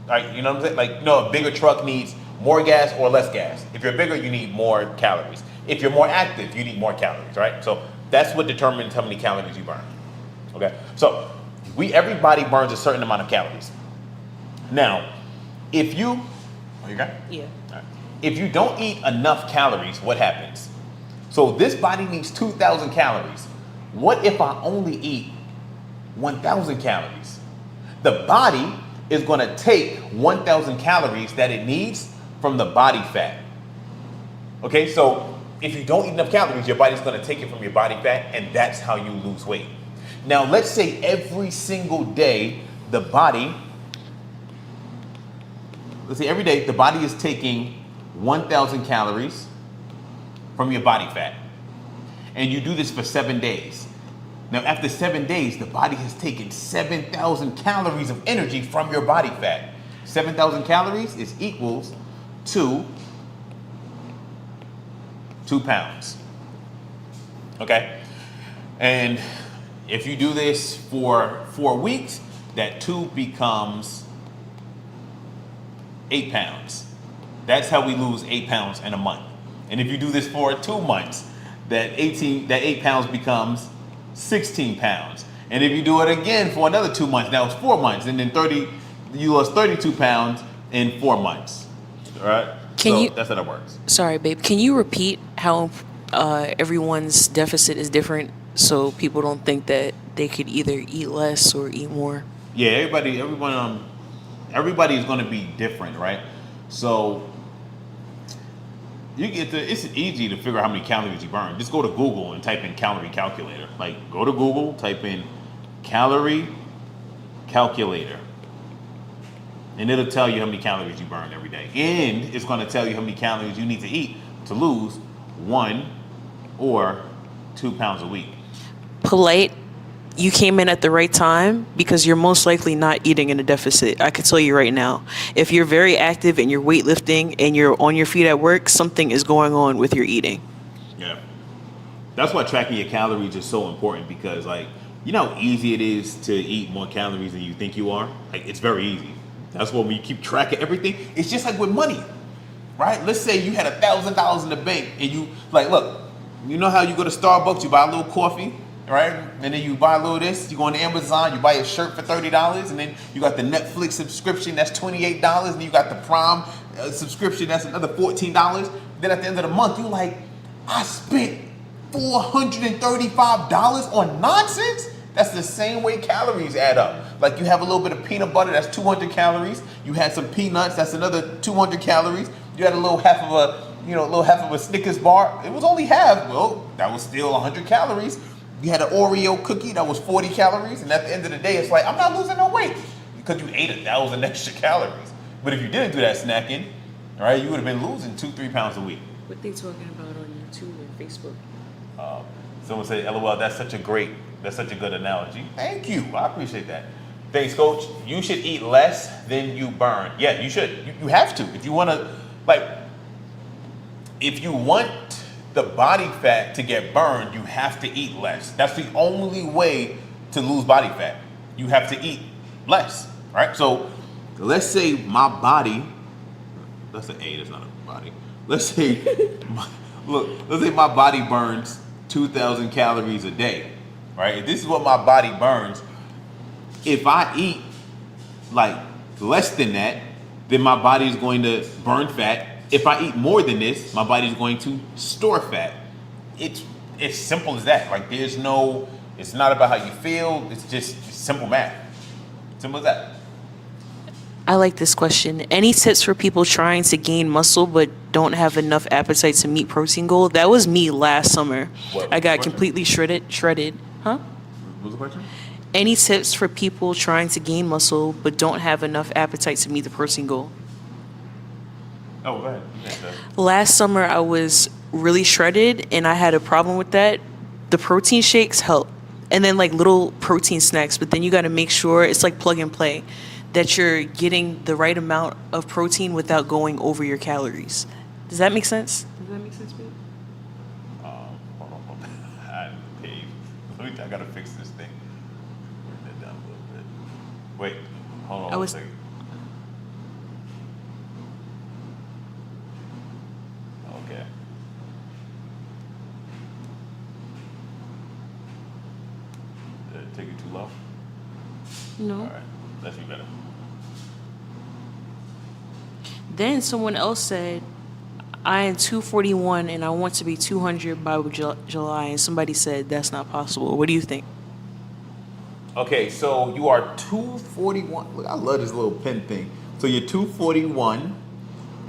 All right, you know what I'm saying? Like, a bigger truck needs more gas or less gas. If you're bigger, you need more calories. If you're more active, you need more calories, right? So that's what determines how many calories you burn. Okay, so everybody burns a certain amount of calories. Now, if you got? Yeah. All right. If you don't eat enough calories, what happens? So this body needs 2,000 calories. What if I only eat 1,000 calories? The body is going to take 1,000 calories that it needs from the body fat. Okay, so if you don't eat enough calories, your body's going to take it from your body fat, and that's how you lose weight. Now, let's say every single day the body is taking 1,000 calories from your body fat. And you do this for 7 days. Now, after 7 days, the body has taken 7,000 calories of energy from your body fat. 7,000 calories is equals to 2 pounds. Okay? And if you do this for 4 weeks, that 2 becomes 8 pounds. That's how we lose 8 pounds in a month. And if you do this for 2 months, that 8 pounds becomes 16 pounds. And if you do it again for another 2 months, now it's 4 months, and then you lost 32 pounds in 4 months. All right? That's how that works. Sorry, babe. Can you repeat how everyone's deficit is different, so people don't think that they could either eat less or eat more. Yeah, everybody is going to be different, right? So it's easy to figure out how many calories you burn. Just go to Google and type in calorie calculator. Like, go to Google, type in calorie calculator, and it'll tell you how many calories you burn every day. And it's going to tell you how many calories you need to eat to lose 1 or 2 pounds a week. Polite, you came in at the right time because you're most likely not eating in a deficit. I can tell you right now. If you're very active and you're weightlifting and you're on your feet at work, something is going on with your eating. Yeah. That's why tracking your calories is so important, because, like, you know how easy it is to eat more calories than you think you are? Like, it's very easy. That's why when you keep track of everything, it's just like with money, right? Let's say you had $1,000 in the bank and you, like, look, you know how you go to Starbucks, you buy a little coffee, right? And then you buy a little this, you go on Amazon, you buy a shirt for $30, and then you got the Netflix subscription, that's $28, and then you got the Prime subscription, that's another $14. Then at the end of the month, you're like, I spent $435 on nonsense? That's the same way calories add up. Like, you have a little bit of peanut butter, that's 200 calories. You had some peanuts, that's another 200 calories. You had a little half of a Snickers bar. It was only half. Well, that was still 100 calories. You had an Oreo cookie that was 40 calories. And at the end of the day, it's like, I'm not losing no weight because you ate 1,000 extra calories. But if you didn't do that snacking, right, you would have been losing 2-3 pounds a week. What they talking about on YouTube and Facebook? Someone said, LOL, that's such a good analogy. Thank you. I appreciate that. Thanks, Coach. You should eat less than you burn. Yeah, you should. You have to. If you want to, if you want the body fat to get burned, you have to eat less. That's the only way to lose body fat. You have to eat less, right? So let's say my body, that's an A, that's not a body. Let's say, let's say my body burns 2,000 calories a day, right? If this is what my body burns, if I eat like less than that, then my body is going to burn fat. If I eat more than this, my body is going to store fat. It's simple as that. Like, it's not about how you feel. It's just simple math. Simple as that. I like this question. Any tips for people trying to gain muscle but don't have enough appetite to meet protein goal? That was me last summer. What I got question? completely shredded. Huh? What was the question? Any tips for people trying to gain muscle but don't have enough appetite to meet the protein goal? Oh, go ahead. Last summer I was really shredded and I had a problem with that. The protein shakes help. And then like little protein snacks, but then you got to make sure it's like plug and play, that you're getting the right amount of protein without going over your calories. Does that make sense? Does that make sense, babe? Hold on. I gotta fix this thing. Bring that down a little bit. Wait, hold on. I was- one second. Okay. Did it take it too low? No. All right, that should be better. Then someone else said, I am 241 and I want to be 200 by July. And somebody said that's not possible. What do you think? Okay, so you are 241. Look, I love this little pen thing. So you're 241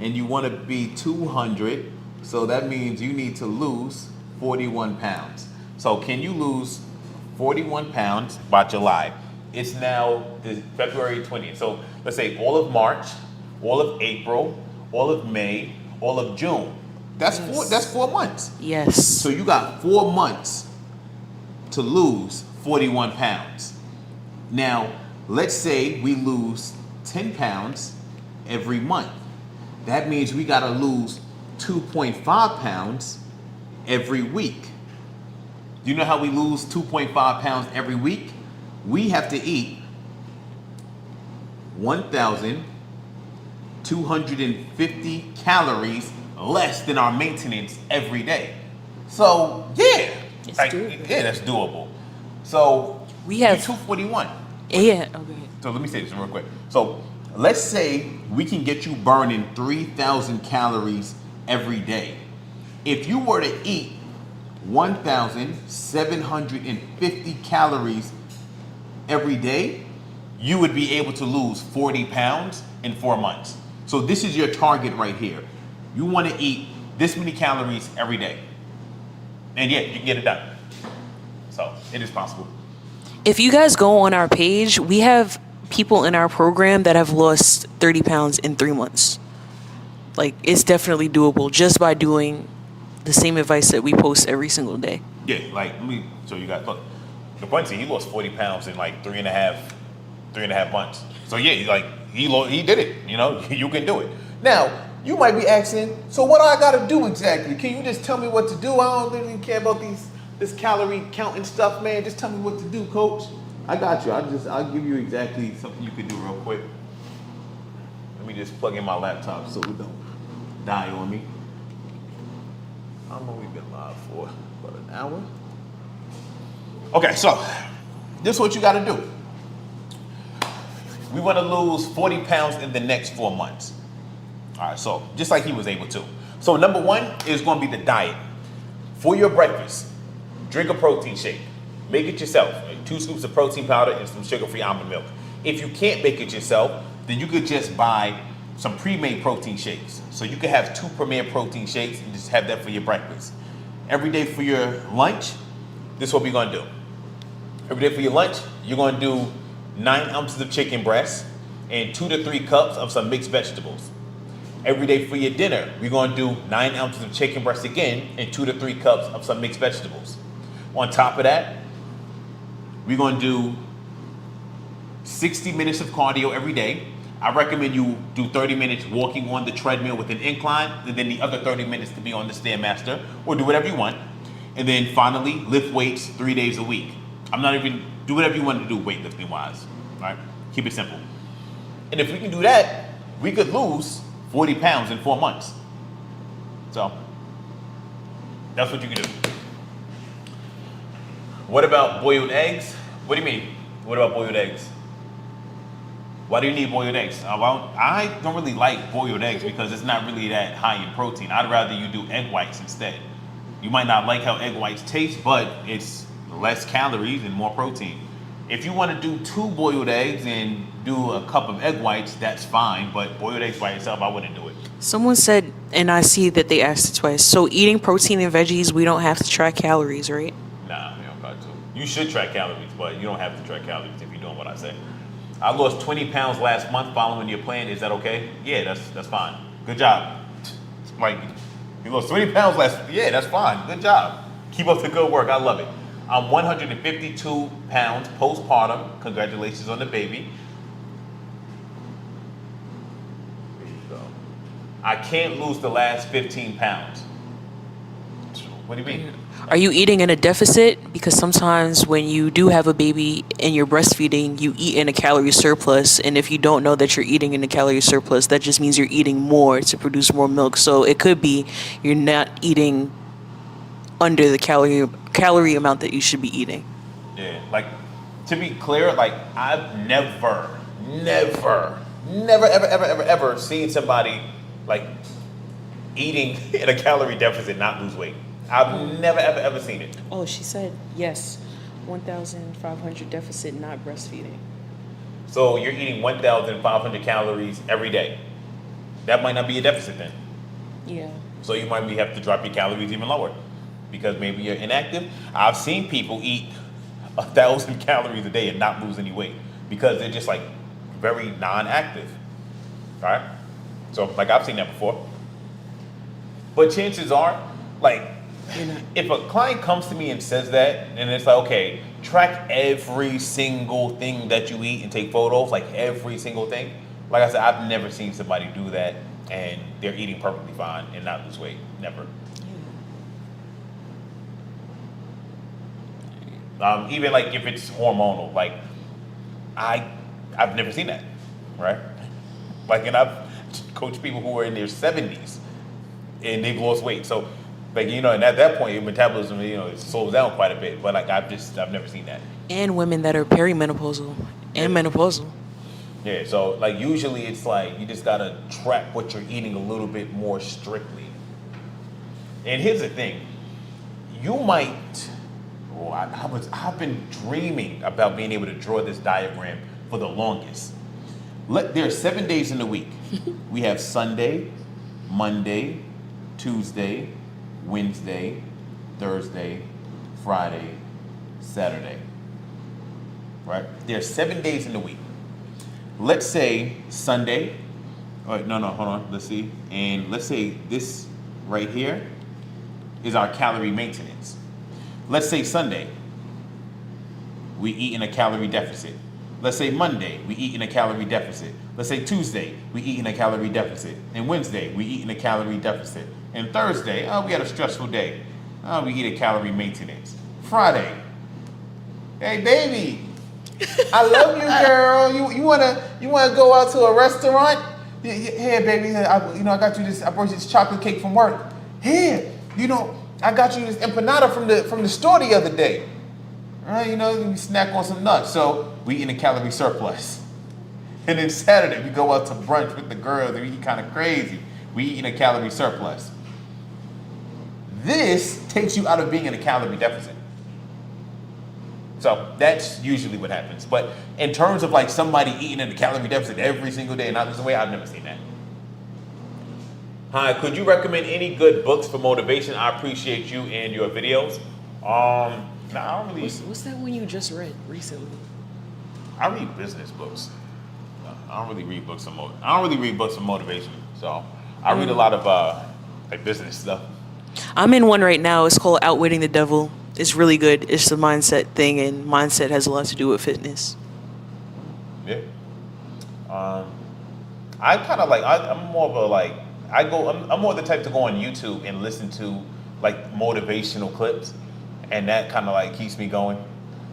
and you want to be 200. So that means you need to lose 41 pounds. So can you lose 41 pounds by July? It's now February 20th. So let's say all of March, all of April, all of May, all of June. That's Yes. that's 4 months. Yes. So you got 4 months to lose 41 pounds. Now, let's say we lose 10 pounds every month. That means we got to lose 2.5 pounds every week. Do you know how we lose 2.5 pounds every week? We have to eat 1,250 calories less than our maintenance every day. So, yeah. It's Like, doable. yeah, that's doable. So, We have- you're 241. Yeah. Okay. So let me say this real quick. So let's say we can get you burning 3,000 calories every day. If you were to eat 1,750 calories every day, you would be able to lose 40 pounds in 4 months. So this is your target right here. You want to eat this many calories every day. And yeah, you can get it done. So it is possible. If you guys go on our page, we have people in our program that have lost 30 pounds in 3 months. Like, it's definitely doable just by doing the same advice that we post every single day. Yeah, like, let me show you guys. Look, the Quincy, he lost 40 pounds in like three and a half months. So yeah, like he did it. You know, you can do it. Now, you might be asking, so what do I gotta do exactly? Can you just tell me what to do? I don't really care about this calorie counting stuff, man. Just tell me what to do, coach. I got you. I'll give you exactly something you can do real quick. Let me just plug in my laptop so it don't die on me. I don't know we've been live for about an hour. Okay, so this is what you gotta do. We wanna lose 40 pounds in the next 4 months. All right, so just like he was able to. So number one is gonna be the diet. For your breakfast, drink a protein shake. Make it yourself. 2 scoops of protein powder and some sugar-free almond milk. If you can't make it yourself, then you could just buy some pre-made protein shakes. So you could have 2 Premier protein shakes and just have that for your breakfast. Every day for your lunch, this is what we're gonna do. Every day for your lunch, you're gonna do 9 ounces of chicken breast and 2 to 3 cups of some mixed vegetables. Every day for your dinner, we're gonna do 9 ounces of chicken breast again and 2 to 3 cups of some mixed vegetables. On top of that, we're gonna do 60 minutes of cardio every day. I recommend you do 30 minutes walking on the treadmill with an incline, and then the other 30 minutes to be on the Stairmaster, or do whatever you want. And then finally, lift weights 3 days a week. Do whatever you want to do weightlifting wise, right? Keep it simple. And if we can do that, we could lose 40 pounds in 4 months. So, that's what you can do. What about boiled eggs? What do you mean? What about boiled eggs? Why do you need boiled eggs? Well, I don't really like boiled eggs because it's not really that high in protein. I'd rather you do egg whites instead. You might not like how egg whites taste, but it's less calories and more protein. If you want to do 2 boiled eggs and do a cup of egg whites, that's fine. But boiled eggs by itself, I wouldn't do it. Someone said, and I see that they asked it twice, so eating protein and veggies, we don't have to track calories, right? Nah, you don't got to. You should track calories, but you don't have to track calories if you're doing what I say. I lost 20 pounds last month following your plan. Is that okay? Yeah, that's fine. Good job. Like, you lost 20 pounds yeah, that's fine. Good job. Keep up the good work. I love it. I'm 152 pounds postpartum. Congratulations on the baby. There you go. I can't lose the last 15 pounds. What do you mean? Are you eating in a deficit? Because sometimes when you do have a baby and you're breastfeeding, you eat in a calorie surplus. And if you don't know that you're eating in a calorie surplus, that just means you're eating more to produce more milk. So it could be you're not eating under the calorie amount that you should be eating. Yeah, like, to be clear, like, I've never, ever seen somebody, like, eating in a calorie deficit not lose weight. I've never, ever seen it. Oh, she said yes. 1,500 deficit, not breastfeeding. So you're eating 1,500 calories every day. That might not be a deficit then. Yeah. So you might have to drop your calories even lower because maybe you're inactive. I've seen people eat 1,000 calories a day and not lose any weight because they're just like very non-active. All right? So like I've seen that before. But chances are, like, if a client comes to me and says that, and it's like, okay, track every single thing that you eat and take photos, like every single thing. Like I said, I've never seen somebody do that and they're eating perfectly fine and not lose weight. Never. Even like if it's hormonal, like I've never seen that, right? Like, and I've coached people who are in their 70s and they've lost weight. So, like, you know, and at that point, your metabolism, you know, it slows down quite a bit. But like, I've never seen that. And women that are perimenopausal and menopausal. Yeah. So like, usually it's like you just gotta track what you're eating a little bit more strictly. And here's the thing: you might, I've been dreaming about being able to draw this diagram for the longest. There are 7 days in the week. We have Sunday, Monday, Tuesday, Wednesday, Thursday, Friday, Saturday. Right? There are 7 days in the week. Let's say Sunday. All right, no, hold on. Let's see. And let's say this right here is our calorie maintenance. Let's say Sunday, we eat in a calorie deficit. Let's say Monday, we eat in a calorie deficit. Let's say Tuesday, we eat in a calorie deficit. And Wednesday, we eat in a calorie deficit. And Thursday, we had a stressful day. We eat a calorie maintenance. Friday, hey baby, I love you, girl. You wanna go out to a restaurant? Here, baby. I got you this. I brought you this chocolate cake from work. Here, I got you this empanada from the store the other day. You snack on some nuts. So we eat in a calorie surplus. And then Saturday, we go out to brunch with the girls and we eat kind of crazy. We eat in a calorie surplus. This takes you out of being in a calorie deficit. So that's usually what happens. But in terms of like somebody eating in a calorie deficit every single day and not losing weight, I've never seen that. Hi, could you recommend any good books for motivation? I appreciate you and your videos. I don't really. What's that one you just read recently? I read business books. I don't really read books of motivation. So I read a lot of like business stuff. I'm in one right now. It's called Outwitting the Devil. It's really good. It's a mindset thing, and mindset has a lot to do with fitness. Yeah. I kind of like. I'm more of a like. I'm more the type to go on YouTube and listen to like motivational clips, and that kind of like keeps me going.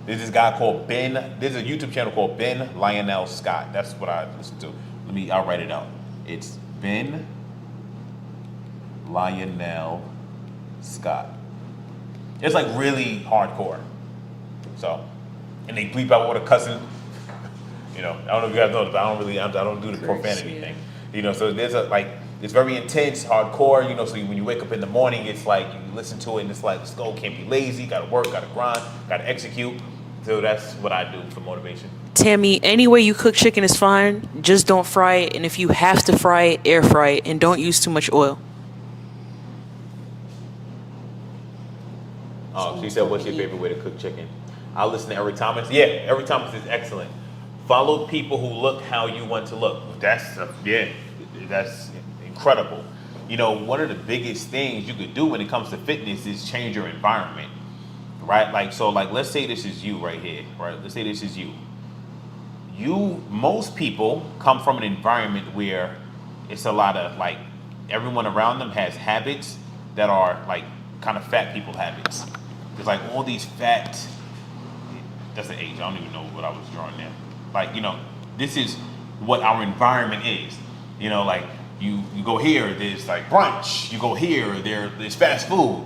There's this guy called Ben. There's a YouTube channel called Ben Lionel Scott. That's what I listen to. I'll write it out. It's Ben Lionel Scott. It's like really hardcore. So, and they bleep out all the cussing. I don't know if you guys know this, but I don't do the profanity thing. So there's it's very intense, hardcore, so when you wake up in the morning, it's like you listen to it and it's like, let's go, can't be lazy, gotta work, gotta grind, gotta execute. So that's what I do for motivation. Tammy, any way you cook chicken is fine. Just don't fry it. And if you have to fry it, air fry it. And don't use too much oil. Oh, she said, what's your favorite way to cook chicken? I'll listen to Eric Thomas. Yeah, Eric Thomas is excellent. Follow people who look how you want to look. That's incredible. One of the biggest things you could do when it comes to fitness is change your environment, right? Let's say this is you right here, right? Let's say this is you. Most people come from an environment where it's a lot of like, everyone around them has habits that are like kind of fat people habits. There's like all these fat, that's the age, I don't even know what I was drawing there. This is what our environment is. Like you go here, there's like brunch. You go here, there's fast food.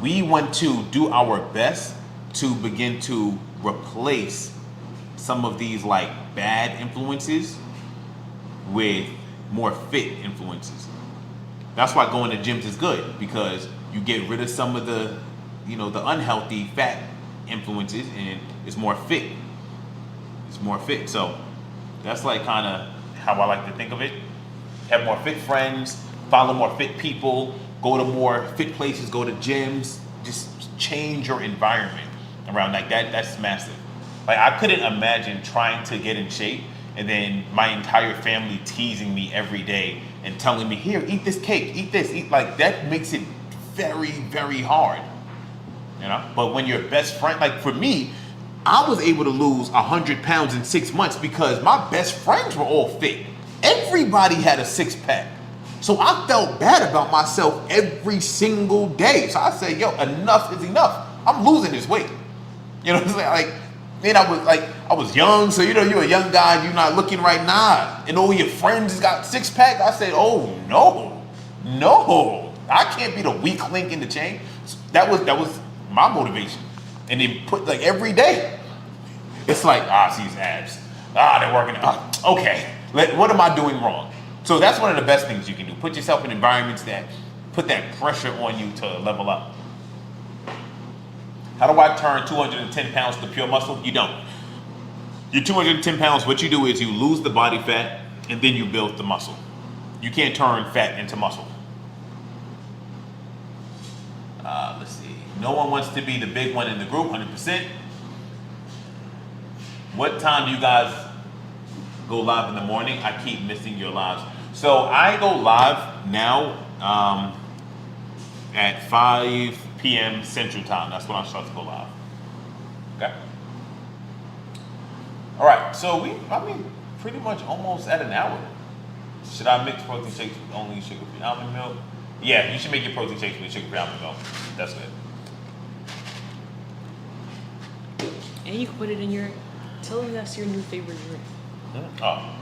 We want to do our best to begin to replace some of these like bad influences with more fit influences. That's why going to gyms is good, because you get rid of some of the, the unhealthy fat influences, and it's more fit. So that's like kind of how I like to think of it. Have more fit friends, follow more fit people, go to more fit places, go to gyms, just change your environment around like that. That's massive. Like I couldn't imagine trying to get in shape and then my entire family teasing me every day and telling me, here, eat this cake, eat this, eat, like that makes it very, very hard. But when your best friend, like for me, I was able to lose 100 pounds in 6 months because my best friends were all fit. Everybody had a six pack. So I felt bad about myself every single day. So I said, yo, enough is enough. I'm losing this weight. You know what I'm saying? Like, then I was young, so you're a young guy, you're not looking right now. And all your friends got six pack. I said, oh no, I can't be the weak link in the chain. So that was my motivation. And then put like every day, it's like, see his abs. They're working. Okay, what am I doing wrong? So that's one of the best things you can do. Put yourself in environments that put that pressure on you to level up. How do I turn 210 pounds to pure muscle? You don't. Your 210 pounds, what you do is you lose the body fat and then you build the muscle. You can't turn fat into muscle. Let's see. No one wants to be the big one in the group, 100%. What time do you guys go live in the morning? I keep missing your lives. So I go live now at 5 p.m. Central Time. That's when I start to go live. Okay. All right. So pretty much almost at an hour. Should I mix protein shakes with only sugar-free almond milk? Yeah, you should make your protein shakes with sugar-free almond milk. That's good. And you can put it in your. Tell them that's your new favorite drink. Oh,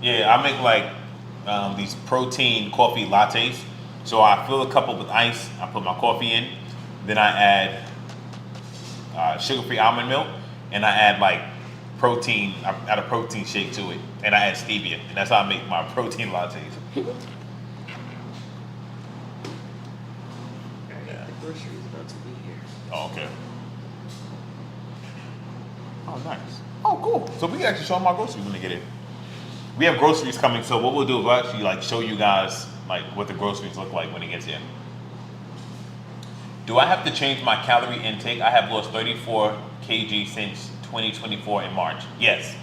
yeah. I make like these protein coffee lattes. So I fill a cup up with ice. I put my coffee in. Then I add sugar-free almond milk, and I add like protein. I add a protein shake to it, and I add stevia, and that's how I make my protein lattes. The grocery is about to be here. Oh, okay. Oh, nice. Oh, cool. So we can actually show them our groceries when they get in. We have groceries coming, so what we'll do is we'll actually like show you guys like what the groceries look like when it gets in. Do I have to change my calorie intake? I have lost 34 kg since 2024 in March. Yes.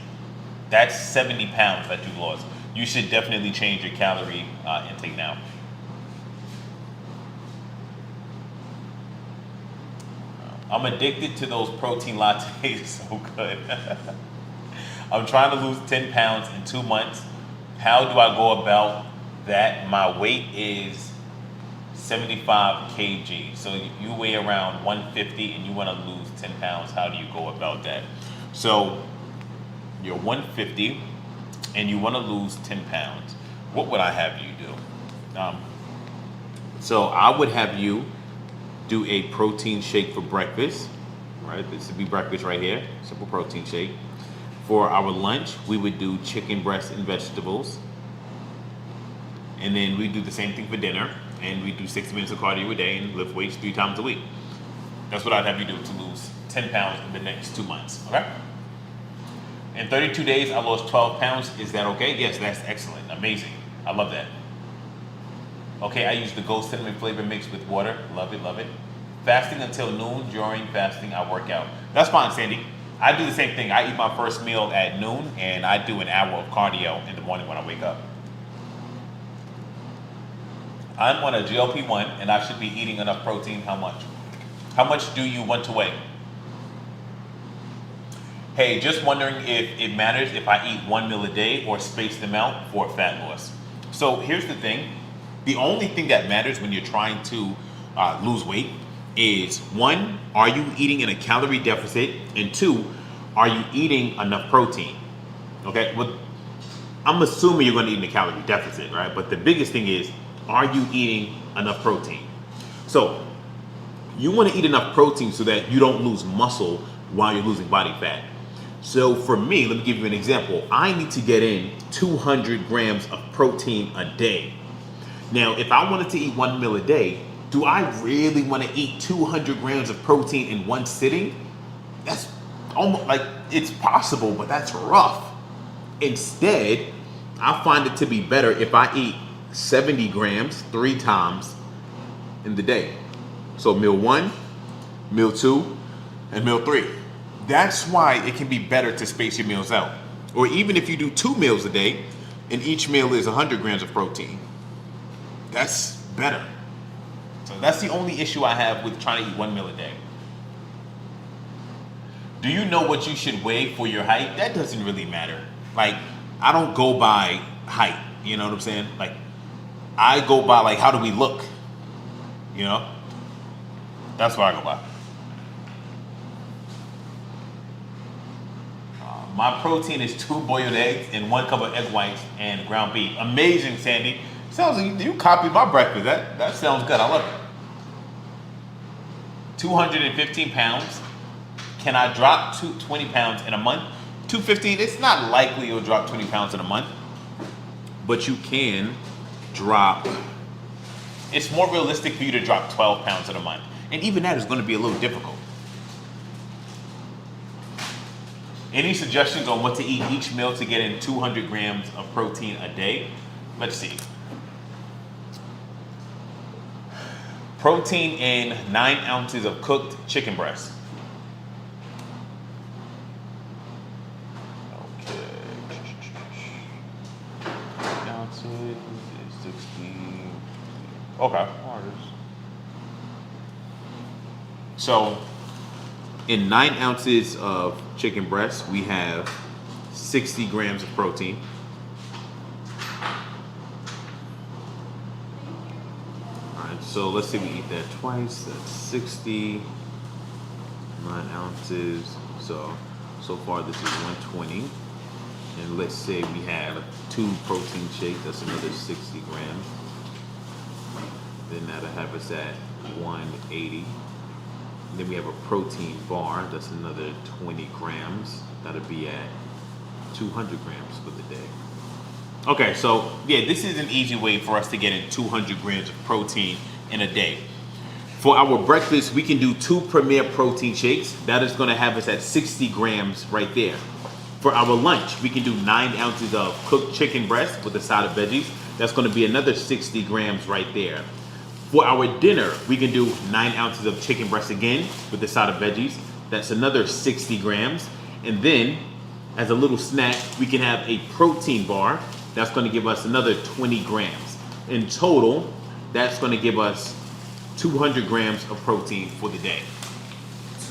That's 70 pounds that you lost. You should definitely change your calorie intake now. I'm addicted to those protein lattes. So good. I'm trying to lose 10 pounds in 2 months. How do I go about that? My weight is 75 kg. So you weigh around 150 and you want to lose 10 pounds. How do you go about that? So you're 150 and you want to lose 10 pounds. What would I have you do? So I would have you do a protein shake for breakfast, right? This would be breakfast right here, simple protein shake. For our lunch, we would do chicken breast and vegetables. And then we do the same thing for dinner, and we do 60 minutes of cardio a day and lift weights 3 times a week. That's what I'd have you do to lose 10 pounds in the next 2 months, okay? In 32 days, I lost 12 pounds. Is that okay? Yes, that's excellent, amazing. I love that. Okay, I use the Ghost Cinnamon flavor mixed with water. Love it, love it. Fasting until noon. During fasting, I work out. That's fine, Sandy. I do the same thing. I eat my first meal at noon, and I do an hour of cardio in the morning when I wake up. I'm on a GLP-1, and I should be eating enough protein. How much? How much do you want to weigh? Hey, just wondering if it matters if I eat 1 meal a day or space them out for fat loss. So here's the thing. The only thing that matters when you're trying to lose weight is 1, are you eating in a calorie deficit? And 2, are you eating enough protein? Okay, well, I'm assuming you're going to eat in a calorie deficit, right? But the biggest thing is, are you eating enough protein? So you want to eat enough protein so that you don't lose muscle while you're losing body fat. So for me, let me give you an example. I need to get in 200 grams of protein a day. Now, if I wanted to eat 1 meal a day, do I really want to eat 200 grams of protein in one sitting? That's almost like, it's possible, but that's rough. Instead, I find it to be better if I eat 70 grams 3 times in the day. So meal 1, meal 2, and meal 3. That's why it can be better to space your meals out. Or even if you do 2 meals a day, and each meal is 100 grams of protein. That's better. So that's the only issue I have with trying to eat 1 meal a day. Do you know what you should weigh for your height? That doesn't really matter. Like, I don't go by height. You know what I'm saying? Like, I go by, like, how do we look? You know? That's what I go by. My protein is 2 boiled eggs and 1 cup of egg whites and ground beef. Amazing, Sandy. Sounds like you copied my breakfast. That sounds good. I love it. 215 pounds. Can I drop 20 pounds in a month? 215, it's not likely you'll drop 20 pounds in a month. But you can drop, it's more realistic for you to drop 12 pounds in a month. And even that is going to be a little difficult. Any suggestions on what to eat each meal to get in 200 grams of protein a day? Let's see. Protein in 9 ounces of cooked chicken breast. Okay. 9 ounces is 16. Okay. So, in 9 ounces of chicken breast, we have 60 grams of protein. Alright, so let's say we eat that twice. That's 60, 9 ounces. So far this is 120. And let's say we have 2 protein shakes, that's another 60 grams. Then that'll have us at 180. Then we have a protein bar, that's another 20 grams. That'll be at 200 grams for the day. Okay, so yeah, this is an easy way for us to get in 200 grams of protein in a day. For our breakfast, we can do 2 Premier protein shakes. That is gonna have us at 60 grams right there. For our lunch, we can do 9 ounces of cooked chicken breast with a side of veggies. That's gonna be another 60 grams right there. For our dinner, we can do 9 ounces of chicken breast again with the side of veggies. That's another 60 grams. And then, as a little snack, we can have a protein bar. That's going to give us another 20 grams. In total, that's going to give us 200 grams of protein for the day.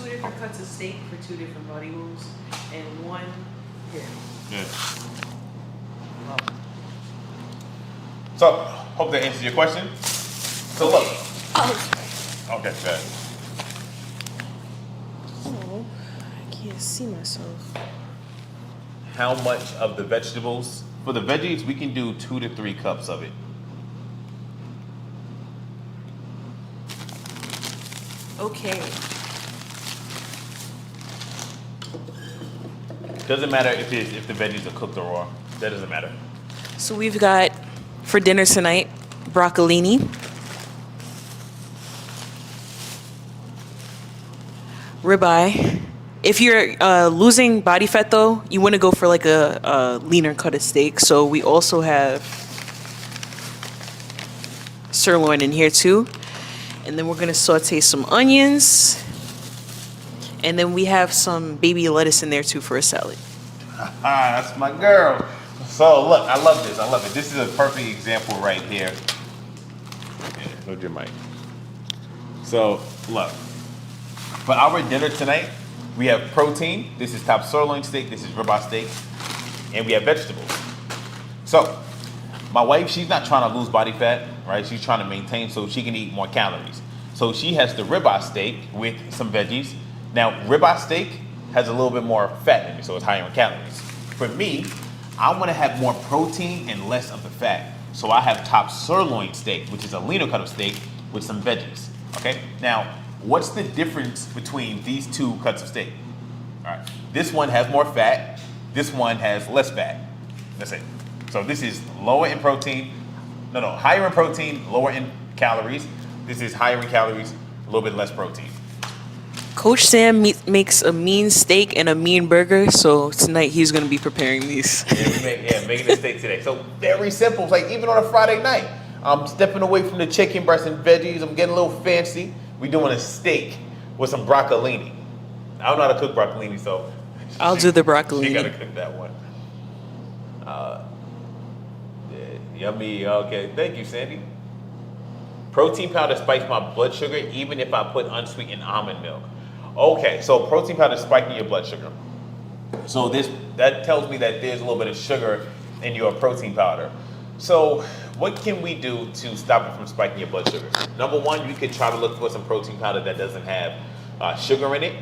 2 different cuts of steak for 2 different body moves, and 1 here. Yeah. So, hope that answers your question. So look. Okay, good. Oh, I can't see myself. How much of the vegetables? For the veggies, we can do 2 to 3 cups of it. Okay. Doesn't matter if the veggies are cooked or raw. That doesn't matter. So we've got, for dinner tonight, broccolini, ribeye. If you're losing body fat though, you want to go for like a leaner cut of steak. So we also have sirloin in here too. And then we're gonna saute some onions. And then we have some baby lettuce in there too for a salad. That's my girl. So look, I love this. I love it. This is a perfect example right here. Yeah, hold your mic. So look, for our dinner tonight, we have protein. This is top sirloin steak. This is ribeye steak, and we have vegetables. So my wife, she's not trying to lose body fat, right? She's trying to maintain so she can eat more calories. So she has the ribeye steak with some veggies. Now, ribeye steak has a little bit more fat in it, so it's higher in calories. For me, I want to have more protein and less of the fat. So I have top sirloin steak, which is a leaner cut of steak with some veggies. Okay? Now, what's the difference between these 2 cuts of steak? All right. This one has more fat. This one has less fat. That's it. So this is lower in protein. Higher in protein, lower in calories. This is higher in calories, a little bit less protein. Coach Sam makes a mean steak and a mean burger, so tonight he's going to be preparing these. Making a steak today. So very simple. It's like even on a Friday night, I'm stepping away from the chicken breast and veggies. I'm getting a little fancy. We're doing a steak with some broccolini. I don't know how to cook broccolini, so I'll do the broccolini. She got to cook that one. Yummy. Okay, thank you, Sandy. Protein powder spikes my blood sugar even if I put unsweetened almond milk. Okay, so protein powder is spiking your blood sugar. So that tells me that there's a little bit of sugar in your protein powder. So what can we do to stop it from spiking your blood sugar? Number one, you could try to look for some protein powder that doesn't have sugar in it,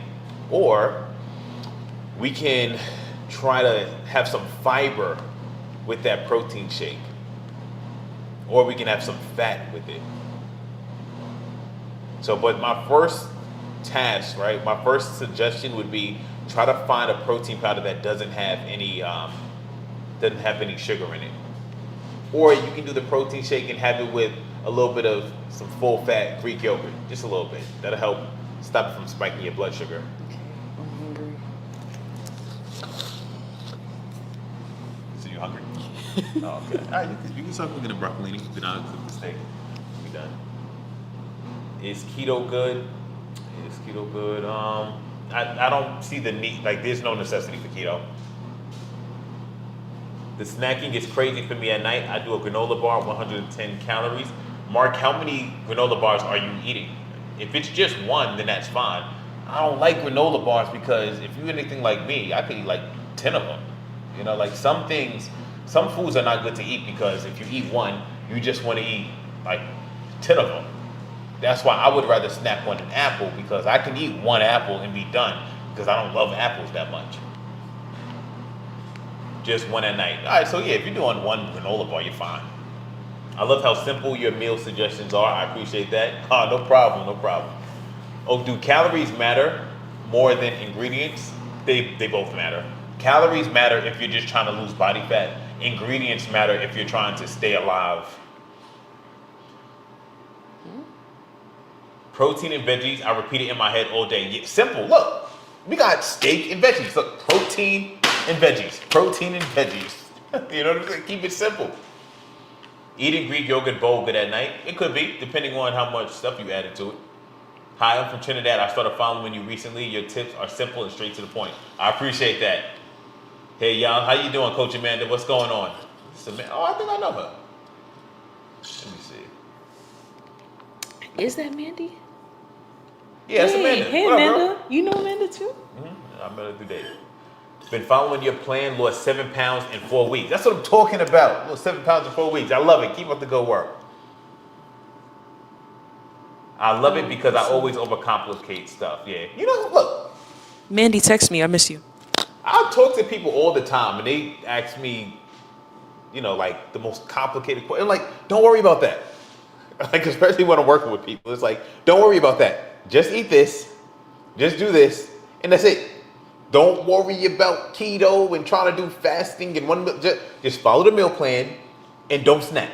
or we can try to have some fiber with that protein shake, or we can have some fat with it. So, but my first task, right, my first suggestion would be try to find a protein powder that doesn't have any sugar in it. Or you can do the protein shake and have it with a little bit of some full fat Greek yogurt, just a little bit. That'll help stop it from spiking your blood sugar. Okay, I'm hungry. Oh, okay. All right, you can start cooking the broccolini. Then I'll cook the steak. We'll be done. Is keto good? Is keto good? I don't see the need. Like, there's no necessity for keto. The snacking is crazy for me at night. I do a granola bar, 110 calories. Mark, how many granola bars are you eating? If it's just one, then that's fine. I don't like granola bars because if you're anything like me, I could eat like 10 of them. You know, like some things, some foods are not good to eat because if you eat one, you just want to eat like 10 of them. That's why I would rather snack on an apple because I can eat one apple and be done because I don't love apples that much. Just one at night. All right, so yeah, if you're doing one granola bar, you're fine. I love how simple your meal suggestions are. I appreciate that. No problem, no problem. Oh, do calories matter more than ingredients? They both matter. Calories matter if you're just trying to lose body fat. Ingredients matter if you're trying to stay alive. Protein and veggies, I repeat it in my head all day. Yeah, simple. Look, we got steak and veggies. Look, protein and veggies. Protein and veggies. You know what I'm saying? Keep it simple. Eating Greek yogurt bowl good at night? It could be, depending on how much stuff you added to it. Hi, I'm from Trinidad. I started following you recently. Your tips are simple and straight to the point. I appreciate that. Hey, y'all. How you doing, Coach Amanda? What's going on? Oh, I think I know her. Let me see. Is that Mandy? Yeah, it's Amanda. Hey, What up, Amanda. bro? You know Amanda too? I met her today. Been following your plan, lost 7 pounds in 4 weeks. That's what I'm talking about. Lost 7 pounds in 4 weeks. I love it. Keep up the good work. I love it because I always overcomplicate stuff. Yeah. You know, look, Mandy, text me. I miss you. I talk to people all the time and they ask me, you know, like the most complicated question. Like, don't worry about that. Like, especially when I'm working with people, it's like, don't worry about that. Just eat this, just do this, and that's it. Don't worry about keto and trying to do fasting and one meal. Just follow the meal plan and don't snack.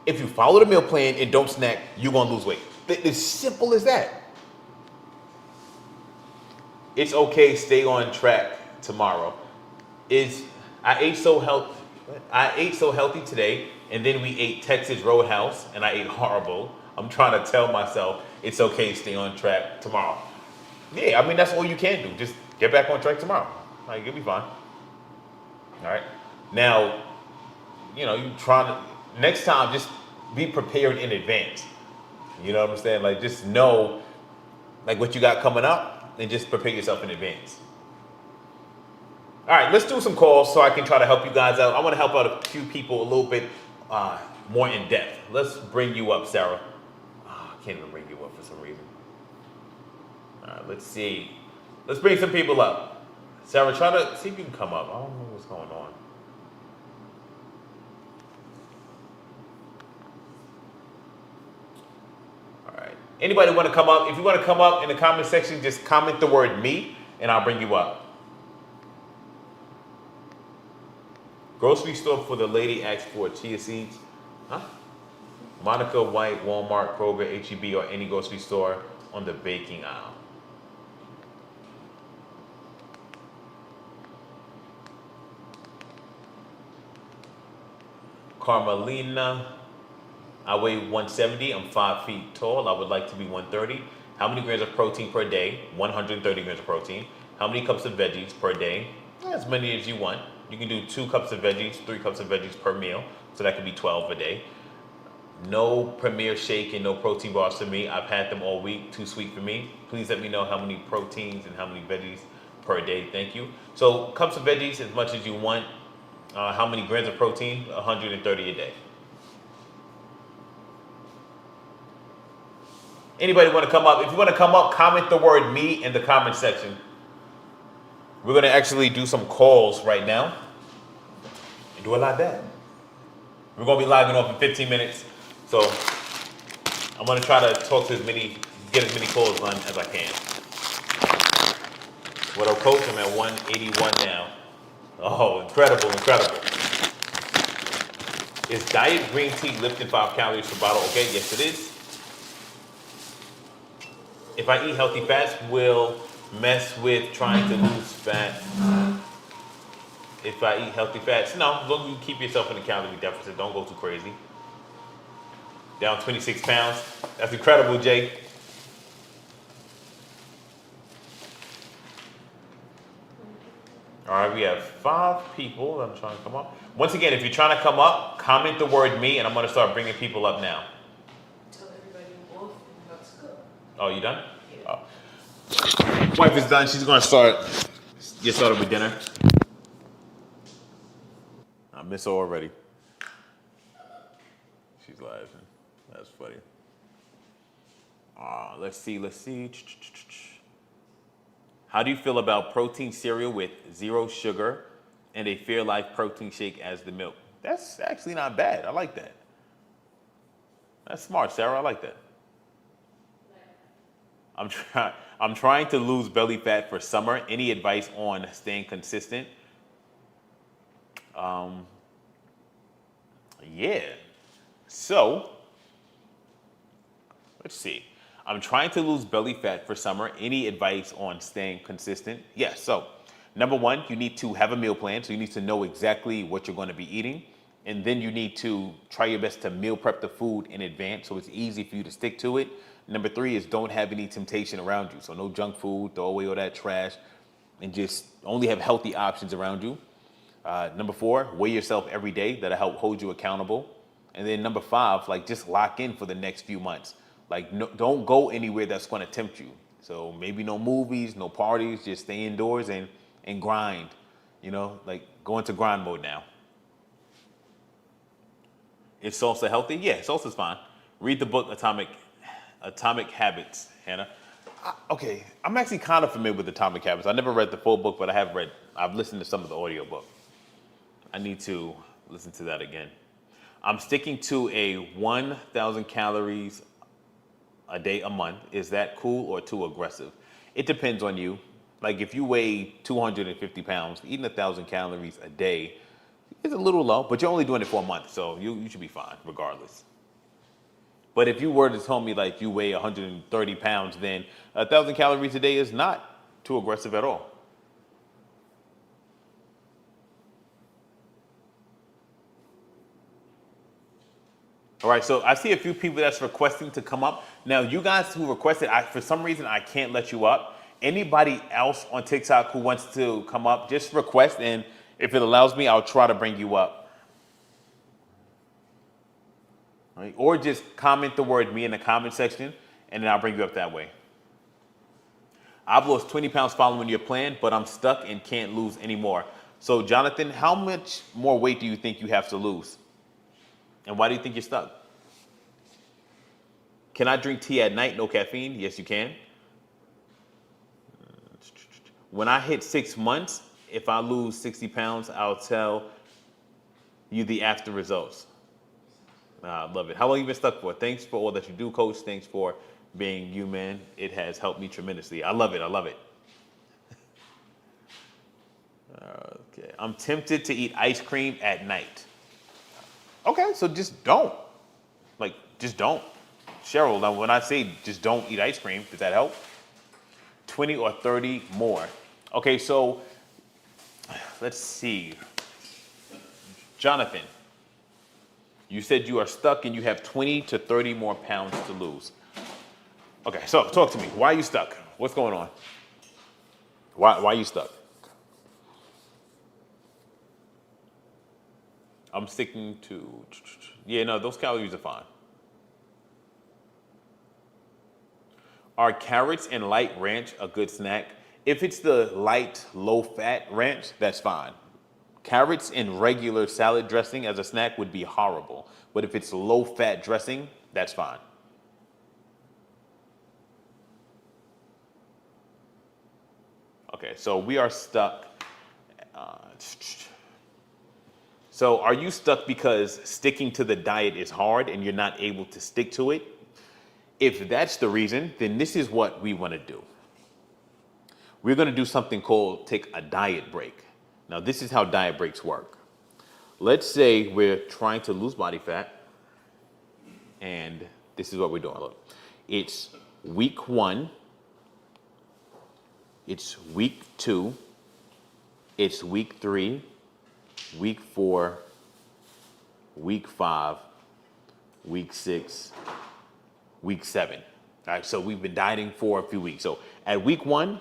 If you follow the meal plan and don't snack, you're gonna lose weight. It's simple as that. It's okay, stay on track tomorrow. I ate so healthy today, and then we ate Texas Roadhouse, and I ate horrible. I'm trying to tell myself it's okay, stay on track tomorrow. Yeah, I mean that's all you can do. Just get back on track tomorrow. Like you'll be fine. All right. Now, you know you trying to next time just be prepared in advance. You know what I'm saying? Like just know like what you got coming up, and just prepare yourself in advance. All right, let's do some calls so I can try to help you guys out. I want to help out a few people a little bit more in depth. Let's bring you up, Sarah. I can't even bring you up for some reason. All right, let's see. Let's bring some people up. Sarah, try to see if you can come up. I don't know what's going on. All right. Anybody want to come up? If you want to come up in the comment section, just comment the word me, and I'll bring you up. Grocery store for the lady asked for chia seeds. Huh? Monica White, Walmart, Kroger, HEB, or any grocery store on the baking aisle. Carmelina, I weigh 170. I'm 5 feet tall. I would like to be 130. How many grams of protein per day? 130 grams of protein. How many cups of veggies per day? As many as you want. You can do 2 cups of veggies, 3 cups of veggies per meal. So that could be 12 a day. No Premier Shake and no protein bars for me. I've had them all week. Too sweet for me. Please let me know how many proteins and how many veggies per day. Thank you. So cups of veggies as much as you want. How many grams of protein? 130 a day. Anybody want to come up? If you want to come up, comment the word me in the comment section. We're going to actually do some calls right now and do it like that. We're going to be logging off in 15 minutes. So I'm going to try to talk to get as many calls done as I can. What up, Coach? I'm at 181 now. Oh, incredible, incredible. Is diet green tea lifting 5 calories per bottle? Okay, yes it is. If I eat healthy fats, will mess with trying to lose fat. If I eat healthy fats, no, as long as you keep yourself in a calorie deficit, don't go too crazy. Down 26 pounds. That's incredible, Jay. All right, we have 5 people. I'm trying to come up. Once again, if you're trying to come up, comment the word me, and I'm going to start bringing people up now. Tell everybody off and about to cook. Oh, you done? Yeah. Oh. Wife is done. She's going to get started with dinner. I miss her already. She's laughing. That's funny. Let's see. How do you feel about protein cereal with 0 sugar and a Fairlife protein shake as the milk? That's actually not bad. I like that. That's smart, Sarah. I like that. I'm trying to lose belly fat for summer. Any advice on staying consistent? Yeah. So, let's see. I'm trying to lose belly fat for summer. Any advice on staying consistent? Yes. So, number one, you need to have a meal plan. So you need to know exactly what you're going to be eating. And then you need to try your best to meal prep the food in advance so it's easy for you to stick to it. Number 3 is don't have any temptation around you. So no junk food, throw away all that trash, and just only have healthy options around you. Number 4, weigh yourself every day. That'll help hold you accountable. And then number 5, like just lock in for the next few months. Like no, don't go anywhere that's going to tempt you. So maybe no movies, no parties, just stay indoors and grind. You know, like go into grind mode now. Is salsa healthy? Yeah, salsa's fine. Read the book Atomic Habits, Hannah. Okay, I'm actually kind of familiar with Atomic Habits. I never read the full book, but I've listened to some of the audiobook. I need to listen to that again. I'm sticking to a 1,000 calories a day a month. Is that cool or too aggressive? It depends on you. Like if you weigh 250 pounds, eating 1,000 calories a day is a little low, but you're only doing it for a month, so you should be fine regardless. But if you were to tell me like you weigh 130 pounds, then 1,000 calories a day is not too aggressive at all. All right, so I see a few people that's requesting to come up. Now, you guys who requested, for some reason, I can't let you up. Anybody else on TikTok who wants to come up, just request, and if it allows me, I'll try to bring you up. All right, or just comment the word me in the comment section, and then I'll bring you up that way. I've lost 20 pounds following your plan, but I'm stuck and can't lose any more. So, Jonathan, how much more weight do you think you have to lose? And why do you think you're stuck? Can I drink tea at night, no caffeine? Yes, you can. When I hit 6 months, if I lose 60 pounds, I'll tell you the after results. I love it. How long have you been stuck for? Thanks for all that you do, Coach. Thanks for being you, man. It has helped me tremendously. I love it. I love it. Okay. I'm tempted to eat ice cream at night. Okay, so just don't. Like, just don't. Cheryl, now when I say just don't eat ice cream, does that help? 20 or 30 more. Okay, so let's see. Jonathan, you said you are stuck and you have 20 to 30 more pounds to lose. Okay, so talk to me. Why are you stuck? What's going on? Why are you stuck? I'm sticking to, yeah, no, those calories are fine. Are carrots and light ranch a good snack? If it's the light, low-fat ranch, that's fine. Carrots in regular salad dressing as a snack would be horrible. But if it's low-fat dressing, that's fine. Okay, so we are stuck. So are you stuck because sticking to the diet is hard and you're not able to stick to it? If that's the reason, then this is what we want to do. We're going to do something called take a diet break. Now, this is how diet breaks work. Let's say we're trying to lose body fat, and this is what we're doing. Look, it's week 1, it's week 2, it's week 3, week 4, week 5, week 6, week 7. All right, so we've been dieting for a few weeks. So at week 1,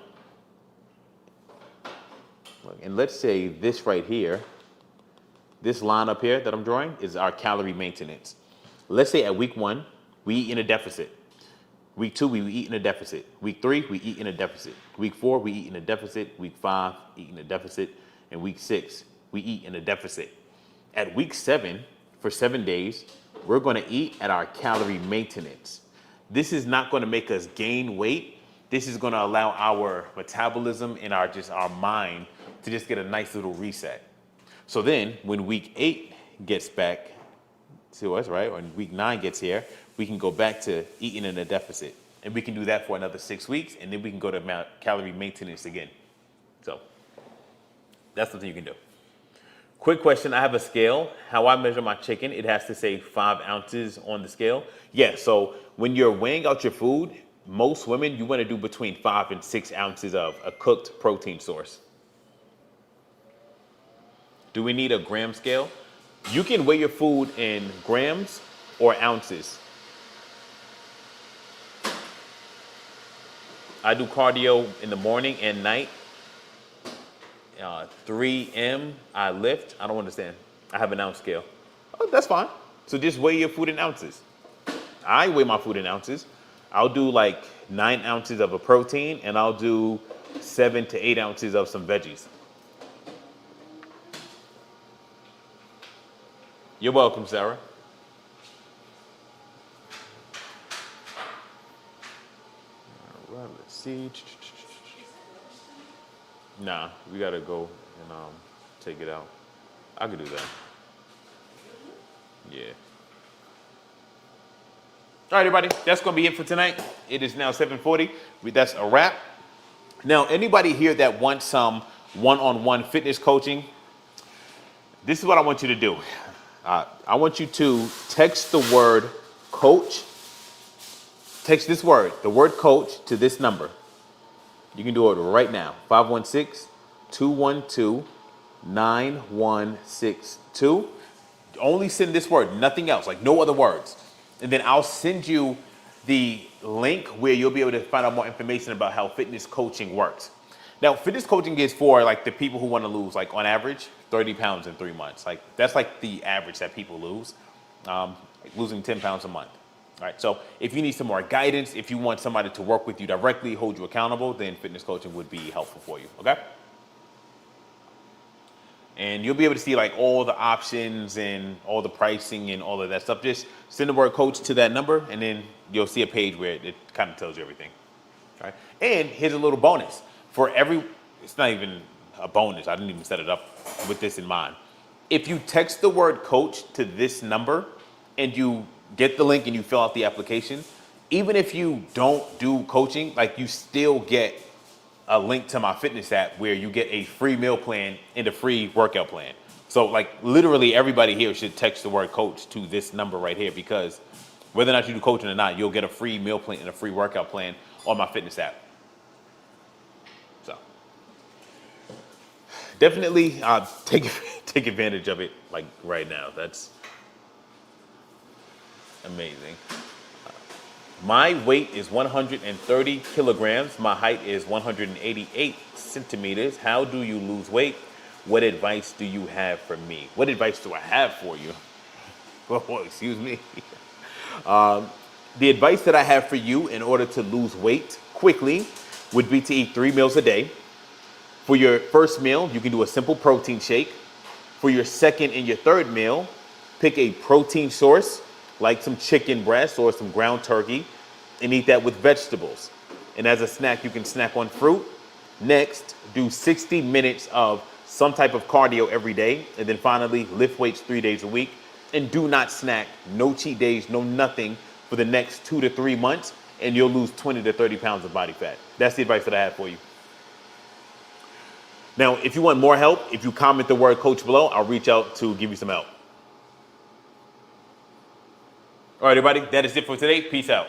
and let's say this right here, this line up here that I'm drawing is our calorie maintenance. Let's say at week 1, we eat in a deficit. Week 2, we eat in a deficit. Week 3, we eat in a deficit. Week 4, we eat in a deficit. Week 5, eat in a deficit. And week 6, we eat in a deficit. At week 7, for 7 days, we're going to eat at our calorie maintenance. This is not going to make us gain weight. This is going to allow our metabolism and our mind to just get a nice little reset. So then when week 8 gets back to us, right, or when week 9 gets here, we can go back to eating in a deficit. And we can do that for another 6 weeks, and then we can go to calorie maintenance again. So that's something you can do. Quick question, I have a scale. How I measure my chicken, it has to say 5 ounces on the scale. Yeah, so when you're weighing out your food, most women, you want to do between 5 and 6 ounces of a cooked protein source. Do we need a gram scale? You can weigh your food in grams or ounces. I do cardio in the morning and night. 3 m, I lift. I don't understand. I have an ounce scale. Oh, that's fine. So just weigh your food in ounces. I weigh my food in ounces. I'll do like 9 ounces of a protein, and I'll do 7 to 8 ounces of some veggies. You're welcome, Sarah. All right, let's see. Nah, we gotta go and take it out. I could do that. Yeah. All right, everybody, that's gonna be it for tonight. It is now 7:40. That's a wrap. Now, anybody here that wants some one-on-one fitness coaching, this is what I want you to do. I want you to text the word coach. Text this word, the word coach, to this number. You can do it right now. 516-212-9162. Only send this word, nothing else, like no other words. And then I'll send you the link where you'll be able to find out more information about how fitness coaching works. Now, fitness coaching is for like the people who want to lose, like on average, 30 pounds in 3 months. Like that's like the average that people lose, losing 10 pounds a month. All right, so if you need some more guidance, if you want somebody to work with you directly, hold you accountable, then fitness coaching would be helpful for you, okay? And you'll be able to see like all the options and all the pricing and all of that stuff. Just send the word coach to that number, and then you'll see a page where it kind of tells you everything. All right? And here's a little bonus. For every, it's not even a bonus. I didn't even set it up with this in mind. If you text the word coach to this number and you get the link and you fill out the application, even if you don't do coaching, like you still get a link to my fitness app where you get a free meal plan and a free workout plan. So like literally everybody here should text the word coach to this number right here, because whether or not you do coaching or not, you'll get a free meal plan and a free workout plan on my fitness app. So definitely take advantage of it like right now. That's amazing. My weight is 130 kilograms. My height is 188 centimeters. How do you lose weight? What advice do you have for me? What advice do I have for you? Oh, excuse me. The advice that I have for you in order to lose weight quickly would be to eat 3 meals a day. For your first meal, you can do a simple protein shake. For your second and your third meal, pick a protein source like some chicken breast or some ground turkey, and eat that with vegetables. And as a snack, you can snack on fruit. Next, do 60 minutes of some type of cardio every day. And then finally, lift weights 3 days a week. And do not snack, no cheat days, no nothing for the next 2 to 3 months, and you'll lose 20 to 30 pounds of body fat. That's the advice that I have for you. Now, if you want more help, if you comment the word coach below, I'll reach out to give you some help. All right, everybody, that is it for today. Peace out.